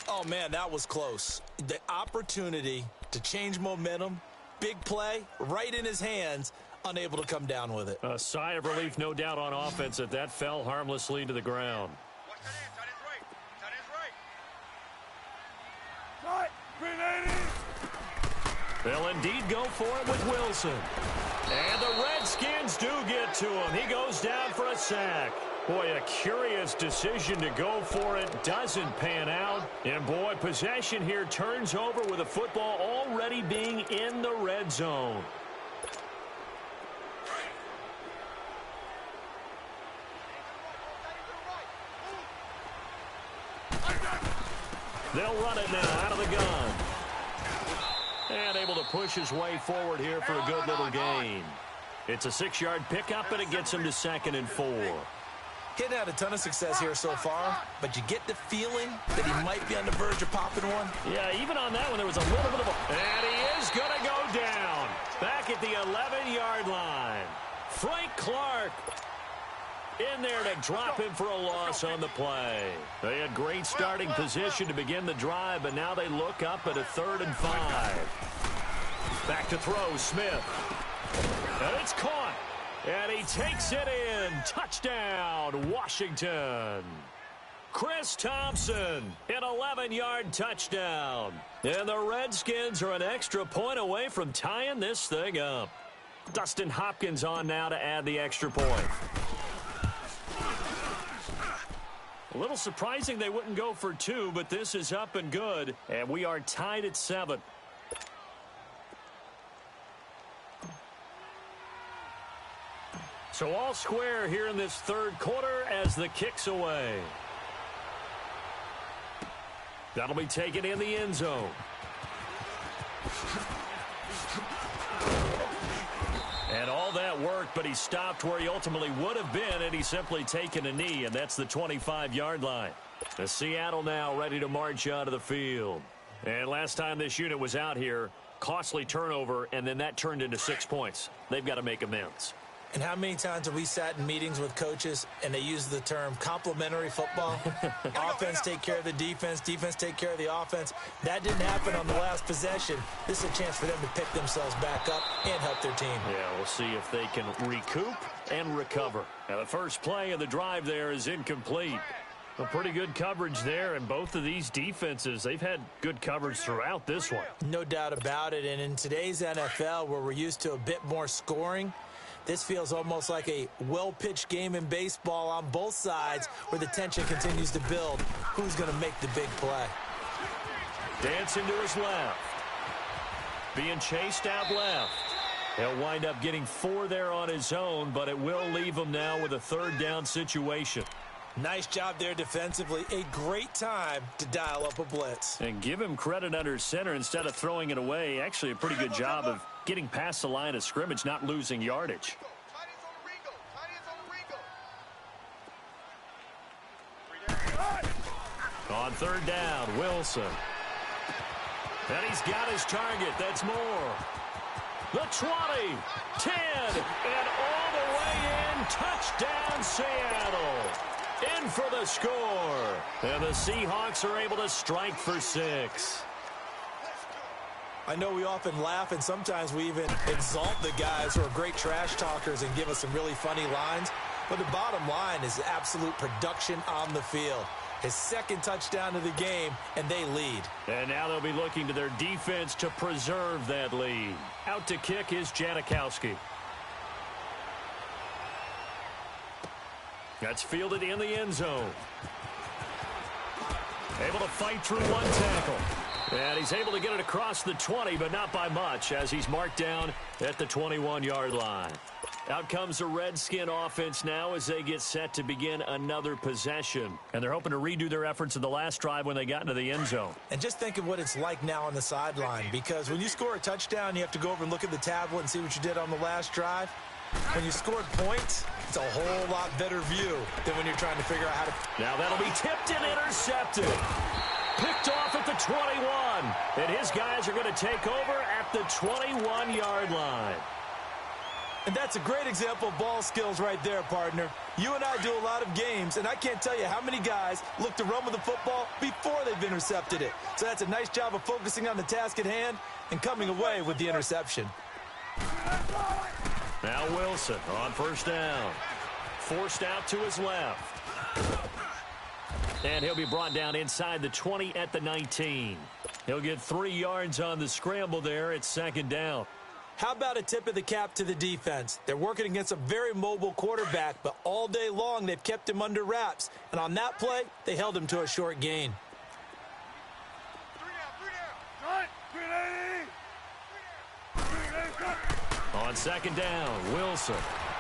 Oh, man, that was close. The opportunity to change momentum, big play, right in his hands, unable to come down with it. A sigh of relief, no doubt, on offense that fell harmlessly to the ground. Watch that end. Tight end's right. Tight end's right. They'll indeed go for it with Wilson. And the Redskins do get to him. He goes down for a sack. Boy, a curious decision to go for it. Doesn't pan out. And, boy, possession here turns over with the football already being in the red zone. They'll run it now out of the gun. And able to push his way forward here for a good little gain. It's a 6-yard pickup, and it gets him to 2nd and 4. Hitting out a ton of success here so far, but you get the feeling that he might be on the verge of popping one. Yeah, even on that one, there was a little bit of a... And he is going to go down. Back at the 11-yard line. Frank Clark in there to drop him for a loss on the play. They had great starting position to begin the drive, but now they look up at a 3rd and 5. Back to throw, Smith. And it's caught. And he takes it in. Touchdown, Washington. Chris Thompson, an 11-yard touchdown. And the Redskins are an extra point away from tying this thing up. Dustin Hopkins on now to add the extra point. A little surprising they wouldn't go for 2, but this is up and good. And we are tied at 7. So all square here in this 3rd quarter as the kick's away. That'll be taken in the end zone. And all that worked, but he stopped where he ultimately would have been, and he's simply taken a knee, and that's the 25-yard line. The Seattle now ready to march out of the field. And last time this unit was out here, costly turnover, and then that turned into 6 points. They've got to make amends. And how many times have we sat in meetings with coaches and they use the term complementary football? Offense take care of the defense, defense take care of the offense. That didn't happen on the last possession. This is a chance for them to pick themselves back up and help their team. Yeah, we'll see if they can recoup and recover. Now, the first play of the drive there is incomplete. A pretty good coverage there, and both of these defenses, they've had good coverage throughout this one. No doubt about it, and in today's NFL where we're used to a bit more scoring, this feels almost like a well-pitched game in baseball on both sides where the tension continues to build. Who's going to make the big play? Dancing to his left. Being chased out left. He'll wind up getting 4 there on his own, but it will leave him now with a 3rd down situation. Nice job there defensively. A great time to dial up a blitz. And give him credit under center instead of throwing it away. Actually, a pretty good job of getting past the line of scrimmage, not losing yardage. On 3rd down, Wilson. And he's got his target. That's Moore. The 20, 10, and all the way in. Touchdown, Seattle. In for the score. And the Seahawks are able to strike for 6. I know we often laugh, and sometimes we even exalt the guys who are great trash talkers and give us some really funny lines. But the bottom line is absolute production on the field. His 2nd touchdown of the game, and they lead. And now they'll be looking to their defense to preserve that lead. Out to kick is Janikowski. That's fielded in the end zone. Able to fight through one tackle. And he's able to get it across the 20, but not by much, as he's marked down at the 21-yard line. Out comes the Redskin offense now as they get set to begin another possession. And they're hoping to redo their efforts in the last drive when they got into the end zone. And just think of what it's like now on the sideline, because when you score a touchdown, you have to go over and look at the tablet and see what you did on the last drive. When you scored points, it's a whole lot better view than when you're trying to figure out how to... Now that'll be tipped and intercepted. Picked off at the 21. And his guys are going to take over at the 21-yard line. And that's a great example of ball skills right there, partner. You and I do a lot of games, and I can't tell you how many guys look to run with the football before they've intercepted it. So that's a nice job of focusing on the task at hand and coming away with the interception. Now Wilson on first down. Forced out to his left. And he'll be brought down inside the 20 at the 19. He'll get 3 yards on the scramble there at second down. How about a tip of the cap to the defense? They're working against a very mobile quarterback, but all day long they've kept him under wraps. And on that play, they held him to a short gain. 3 On second down, Wilson.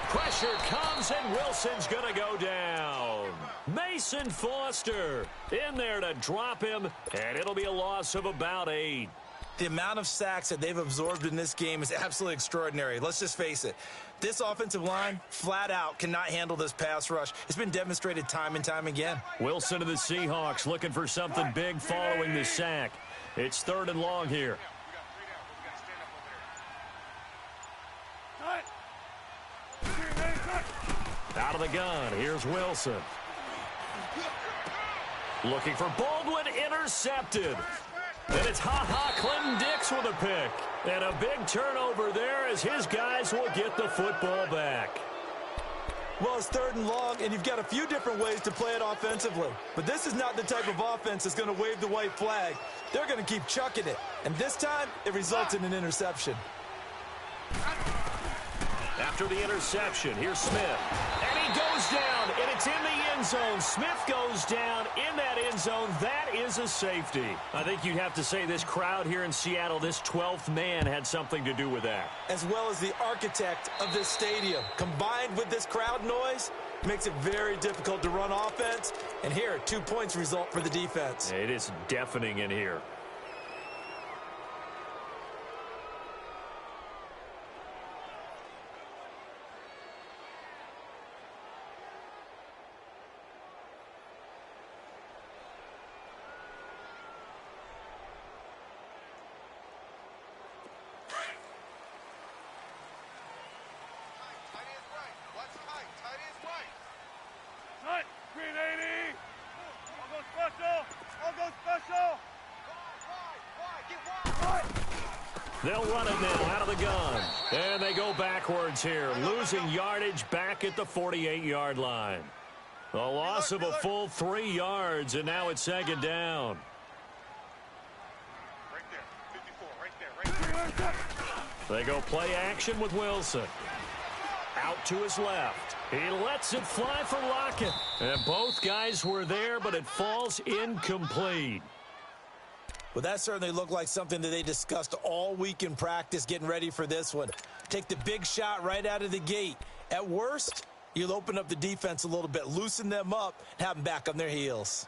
Pressure comes, and Wilson's going to go down. Mason Foster in there to drop him, and it'll be a loss of about 8. The amount of sacks that they've absorbed in this game is absolutely extraordinary. Let's just face it. This offensive line, flat out, cannot handle this pass rush. It's been demonstrated time and time again. Wilson to the Seahawks looking for something big following the sack. It's 3rd and long here. Out of the gun, here's Wilson. Looking for Baldwin, intercepted. And it's Clinton Dix with a pick. And a big turnover there as his guys will get the football back. Well, it's 3rd and long, and you've got a few different ways to play it offensively. But this is not the type of offense that's going to wave the white flag. They're going to keep chucking it. And this time, it results in an interception. After the interception, here's Smith. And he goes down, and it's in the end zone. Smith goes down in that end zone. That is a safety. I think you'd have to say this crowd here in Seattle, this 12th man had something to do with that. As well as the architect of this stadium. Combined with this crowd noise, makes it very difficult to run offense. And here, 2 points result for the defense. It is deafening in here. They'll run it now out of the gun. And they go backwards here, losing yardage back at the 48-yard line. A loss of a full 3 yards, and now it's 2nd down. Right there, 54, right there. They go play action with Wilson. Out to his left. He lets it fly for Lockett. And both guys were there, but it falls incomplete. Well, that certainly looked like something that they discussed all week in practice getting ready for this one. Take the big shot right out of the gate. At worst, you'll open up the defense a little bit, loosen them up, and have them back on their heels.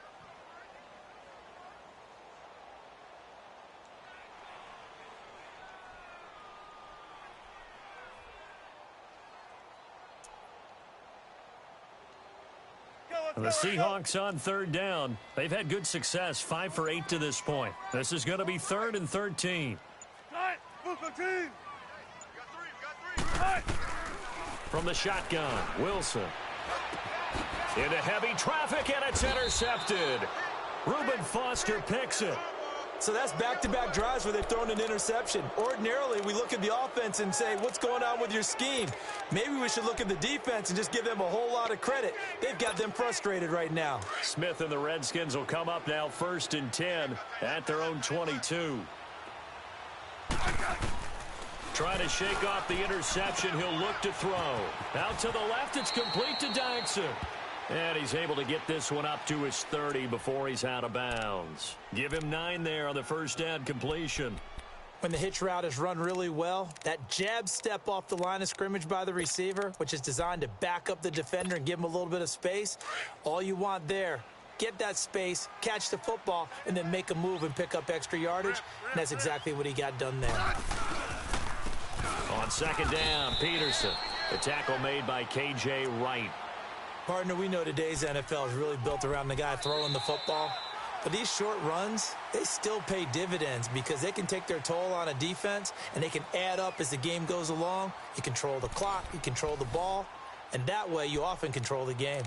And the Seahawks on 3rd down. They've had good success, 5 for 8 to this point. This is going to be 3rd and 13. From the shotgun, Wilson. Into heavy traffic, and it's intercepted. Reuben Foster picks it. So that's back-to-back drives where they've thrown an interception. Ordinarily, we look at the offense and say, what's going on with your scheme? Maybe we should look at the defense and just give them a whole lot of credit. They've got them frustrated right now. Smith and the Redskins will come up now 1st and 10 at their own 22. Trying to shake off the interception. He'll look to throw. Out to the left, it's complete to Dyson. And he's able to get this one up to his 30 before he's out of bounds. Give him 9 there on the first down completion. When the hitch route is run really well, that jab step off the line of scrimmage by the receiver, which is designed to back up the defender and give him a little bit of space, all you want there, get that space, catch the football, and then make a move and pick up extra yardage, and that's exactly what he got done there. On second down, Peterson. The tackle made by K.J. Wright. Partner, we know today's NFL is really built around the guy throwing the football. But these short runs, they still pay dividends because they can take their toll on a defense and they can add up as the game goes along. You control the clock, you control the ball, and that way you often control the game.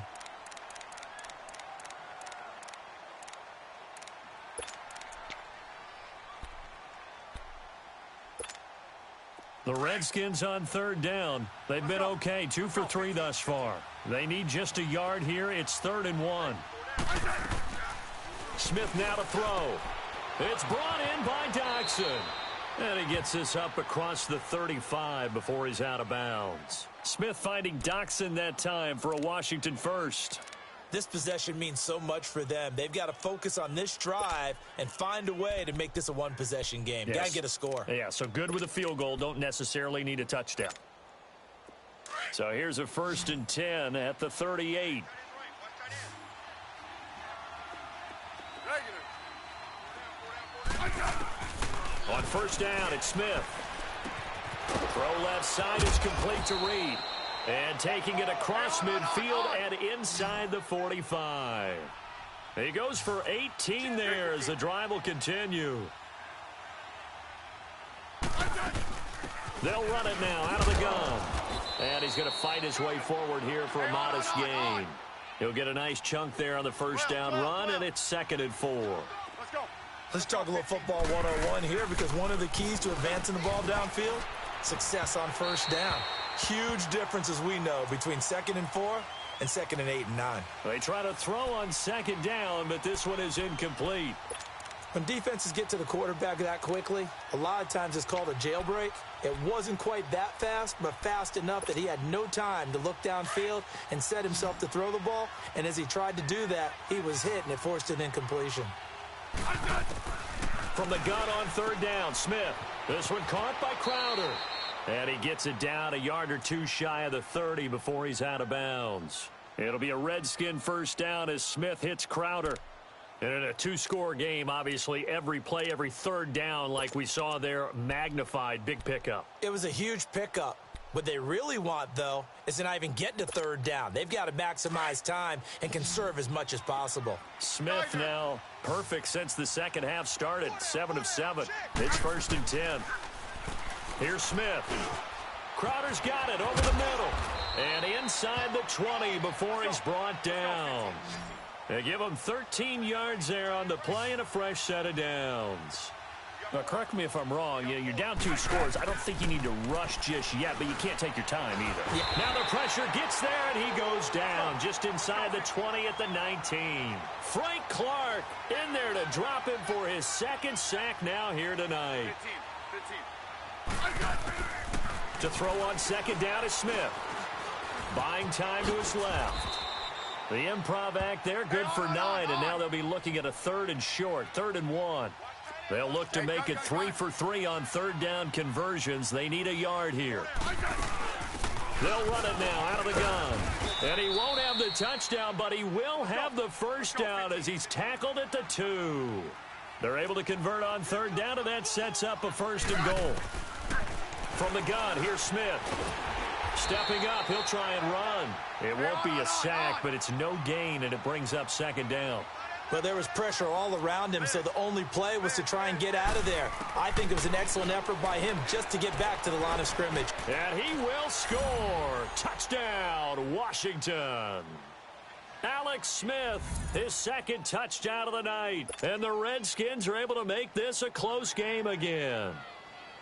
The Redskins on third down. They've been okay, 2 for 3 thus far. They need just a yard here. It's 3rd and 1. Smith now to throw. It's brought in by Doxson. And he gets this up across the 35 before he's out of bounds. Smith finding Doxson that time for a Washington first. This possession means so much for them. They've got to focus on this drive and find a way to make this a one-possession game. Yes. Got to get a score. Yeah, so good with a field goal. Don't necessarily need a touchdown. So here's a 1st and 10 at the 38. On first down, it's Smith. Throw left side is complete to Reed. And taking it across midfield and inside the 45. He goes for 18 there as the drive will continue. They'll run it now out of the gun. And he's going to fight his way forward here for a modest gain. He'll get a nice chunk there on the first down run, and it's 2nd and 4. Let's talk a little football 101 here because one of the keys to advancing the ball downfield, success on first down. Huge difference, as we know, between 2nd and 4 and 2nd and 8 and 9. They try to throw on 2nd down, but this one is incomplete. When defenses get to the quarterback that quickly, a lot of times it's called a jailbreak. It wasn't quite that fast, but fast enough that he had no time to look downfield and set himself to throw the ball. And as he tried to do that, he was hit, and it forced an incompletion. From the gun on 3rd down, Smith. This one caught by Crowder. And he gets it down a yard or 2 shy of the 30 before he's out of bounds. It'll be a Redskin first down as Smith hits Crowder. And in a 2-score game, obviously, every play, every 3rd down, like we saw there, magnified, big pickup. It was a huge pickup. What they really want, though, is to not even get to 3rd down. They've got to maximize time and conserve as much as possible. Smith now perfect since the second half started, 7 of 7. It's 1st and 10. Here's Smith. Crowder's got it over the middle. And inside the 20 before he's brought down. They give him 13 yards there on the play and a fresh set of downs. Now, correct me if I'm wrong. You're down 2 scores. I don't think you need to rush just yet, but you can't take your time either. Yeah. Now the pressure gets there, and he goes down just inside the 20 at the 19. Frank Clark in there to drop him for his 2nd sack now here tonight. 15. To throw on 2nd down is Smith. Buying time to his left. The improv act there, good for 9, and now they'll be looking at a 3rd and short, 3rd and 1. They'll look to make it 3 for 3 on 3rd down conversions. They need a yard here. They'll run it now out of the gun. And he won't have the touchdown, but he will have the first down as he's tackled at the 2. They're able to convert on 3rd down, and that sets up a 1st and goal. From the gun, here's Smith. Stepping up, he'll try and run. It won't be a sack, but it's no gain, and it brings up 2nd down. Well, there was pressure all around him, so the only play was to try and get out of there. I think it was an excellent effort by him just to get back to the line of scrimmage. And he will score. Touchdown, Washington. Alex Smith, his 2nd touchdown of the night. And the Redskins are able to make this a close game again.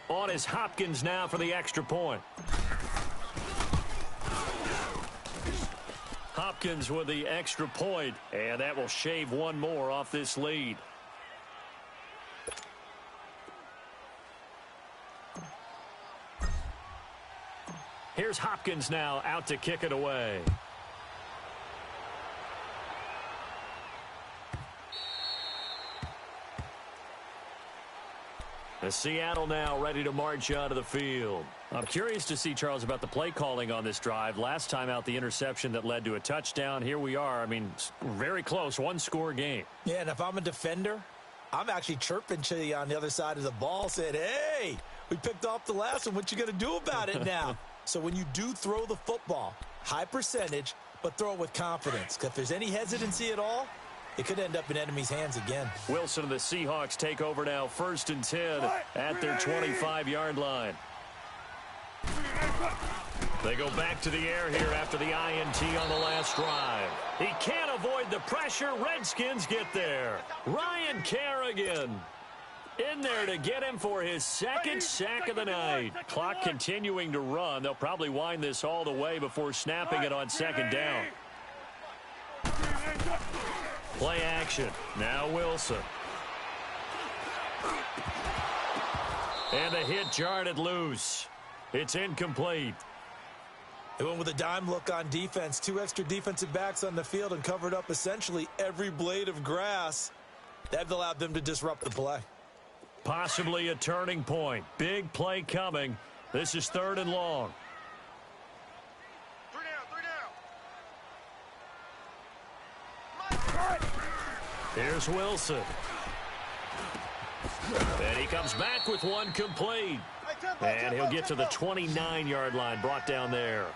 On is Hopkins now for the extra point. Hopkins with the extra point, and that will shave one more off this lead. Here's Hopkins now out to kick it away. Seattle now ready to march onto the field. I'm curious to see, Charles, about the play calling on this drive. Last time out, the interception that led to a touchdown. Here we are. I mean, very close, one-score game. Yeah, and if I'm a defender, I'm actually chirping to you on the other side of the ball, saying, hey, we picked off the last one. What you going to do about it now? So when you do throw the football, high percentage, but throw it with confidence. Because if there's any hesitancy at all, it could end up in enemy's hands again. Wilson and the Seahawks take over now, 1st and 10 at their 25-yard line. They go back to the air here after the INT on the last drive. He can't avoid the pressure. Redskins get there. Ryan Kerrigan in there to get him for his 2nd sack of the night. Clock continuing to run. They'll probably wind this all the way before snapping it on 2nd down. Play action. Now Wilson. And the hit jarred it loose. It's incomplete. They went with a dime look on defense. 2 extra defensive backs on the field and covered up essentially every blade of grass. That allowed them to disrupt the play. Possibly a turning point. Big play coming. This is 3rd and long. 3 down. Here's Wilson. And he comes back with one complete. And he'll get to the 29-yard line, brought down there.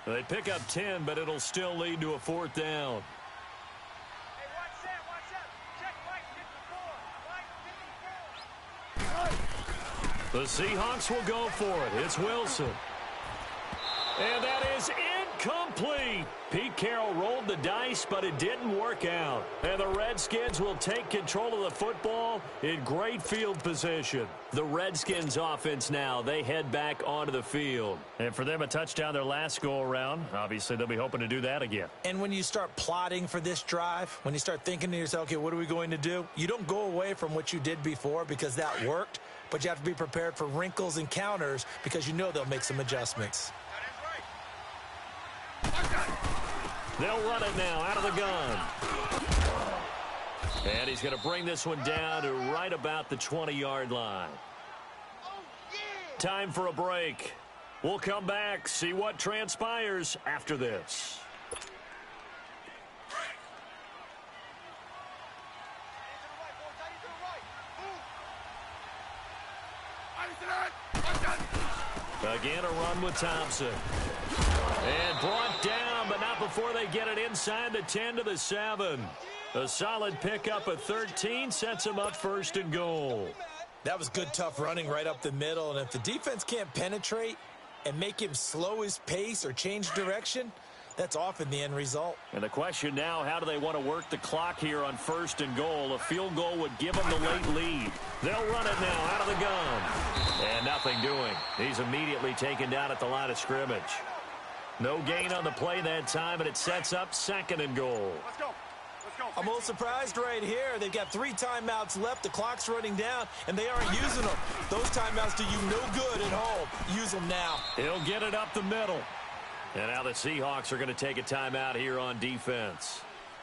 They pick up 10, but it'll still lead to a 4th down. Hey, watch that. Check Mike, get the ball. The Seahawks will go for it. It's Wilson. And that is incomplete. Pete Carroll rolled the dice, but it didn't work out. And the Redskins will take control of the football in great field position. The Redskins offense now, they head back onto the field. And for them, a touchdown their last go-around. Obviously, they'll be hoping to do that again. And when you start plotting for this drive, when you start thinking to yourself, okay, what are we going to do? You don't go away from what you did before because that worked, but you have to be prepared for wrinkles and counters because you know they'll make some adjustments. They'll run it now out of the gun. And he's going to bring this one down to right about the 20-yard line. Time for a break. We'll come back, see what transpires after this. Again, a run with Thompson. And brought down, but not before they get it inside the 10 to the 7. A solid pickup of 13 sets him up 1st and goal. That was good, tough running right up the middle. And if the defense can't penetrate and make him slow his pace or change direction, that's often the end result. And the question now, how do they want to work the clock here on 1st and goal? A field goal would give them the late lead. They'll run it now out of the gun. And nothing doing. He's immediately taken down at the line of scrimmage. No gain on the play that time, and it sets up 2nd and goal. Let's go. I'm a little surprised right here. They've got 3 timeouts left. The clock's running down, and they aren't using them. Those timeouts do you no good at home. Use them now. He'll get it up the middle. And now the Seahawks are going to take a timeout here on defense.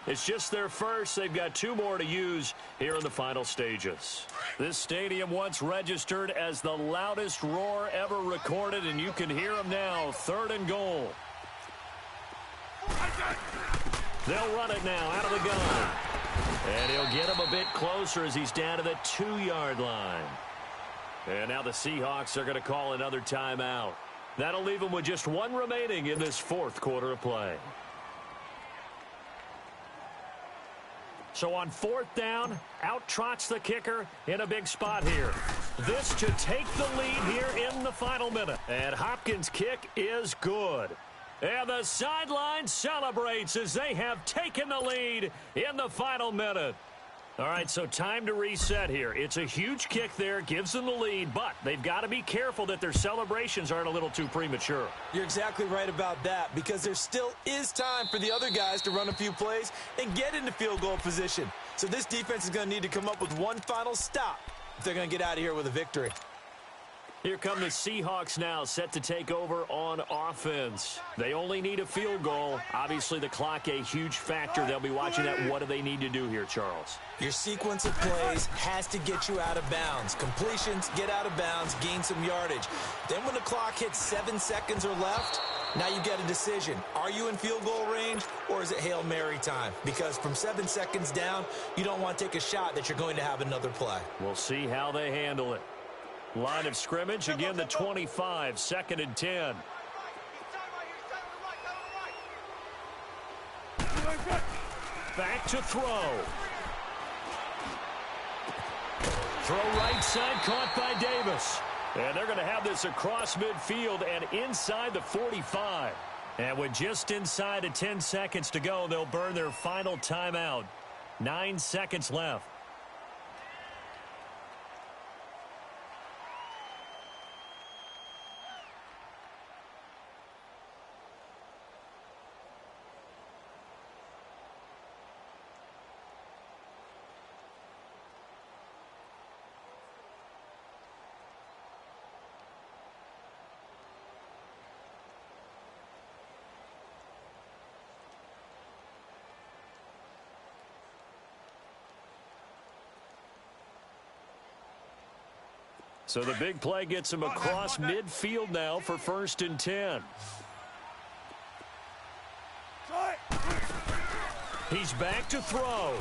It's just their first. They've got 2 more to use here in the final stages. This stadium once registered as the loudest roar ever recorded, and you can hear them now. 3rd and goal. They'll run it now out of the gun. And he'll get him a bit closer as he's down to the 2-yard line. And now the Seahawks are going to call another timeout. That'll leave them with just 1 remaining in this 4th quarter of play. So on 4th down, out trots the kicker in a big spot here. This to take the lead here in the final minute. And Hopkins' kick is good. And the sideline celebrates as they have taken the lead in the final minute. All right, so time to reset here. It's a huge kick there, gives them the lead, but they've got to be careful that their celebrations aren't a little too premature. You're exactly right about that, because there still is time for the other guys to run a few plays and get into field goal position. So this defense is going to need to come up with one final stop if they're going to get out of here with a victory. Here come the Seahawks now, set to take over on offense. They only need a field goal. Obviously, the clock a huge factor. They'll be watching that. What do they need to do here, Charles? Your sequence of plays has to get you out of bounds. Completions, get out of bounds, gain some yardage. Then when the clock hits 7 seconds or left, now you get a decision. Are you in field goal range, or is it Hail Mary time? Because from 7 seconds down, you don't want to take a shot that you're going to have another play. We'll see how they handle it. Line of scrimmage, again the 25, 2nd and 10. Back to throw. Throw right side, caught by Davis. And they're going to have this across midfield and inside the 45. And with just inside of 10 seconds to go, they'll burn their final timeout. 9 seconds left. So the big play gets him across midfield now for 1st and 10. He's back to throw.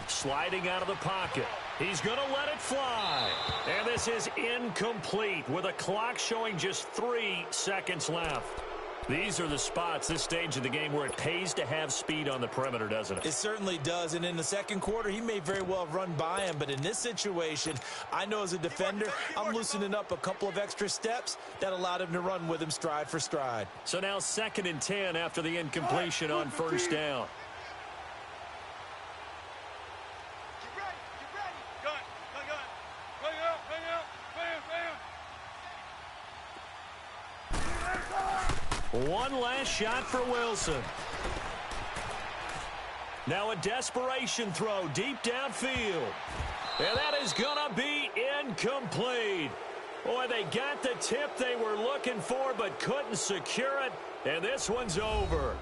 Sliding out of the pocket. He's going to let it fly. And this is incomplete with a clock showing just 3 seconds left. These are the spots, this stage of the game, where it pays to have speed on the perimeter, doesn't it? It certainly does, and in the second quarter, he may very well have run by him, but in this situation, I know as a defender, I'm loosening up a couple of extra steps that allowed him to run with him stride for stride. So now 2nd and 10 after the incompletion on 1st down. One last shot for Wilson. Now a desperation throw deep downfield. And that is going to be incomplete. Boy, they got the tip they were looking for but couldn't secure it. And this one's over.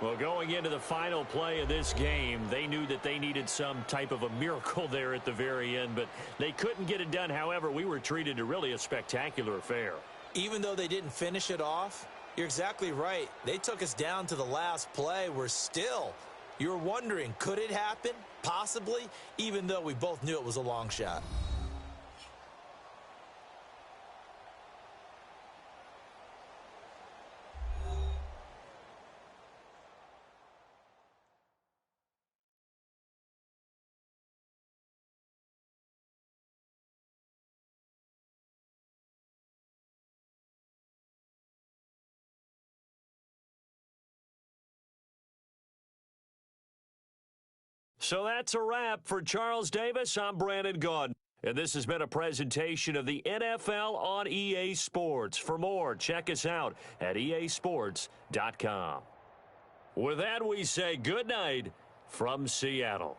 Well, going into the final play of this game, they knew that they needed some type of a miracle there at the very end, but they couldn't get it done. However, we were treated to really a spectacular affair. Even though they didn't finish it off, you're exactly right. They took us down to the last play. You're wondering, could it happen? Possibly, even though we both knew it was a long shot. So that's a wrap for Charles Davis. I'm Brandon Gaudin. And this has been a presentation of the NFL on EA Sports. For more, check us out at easports.com. With that, we say good night from Seattle.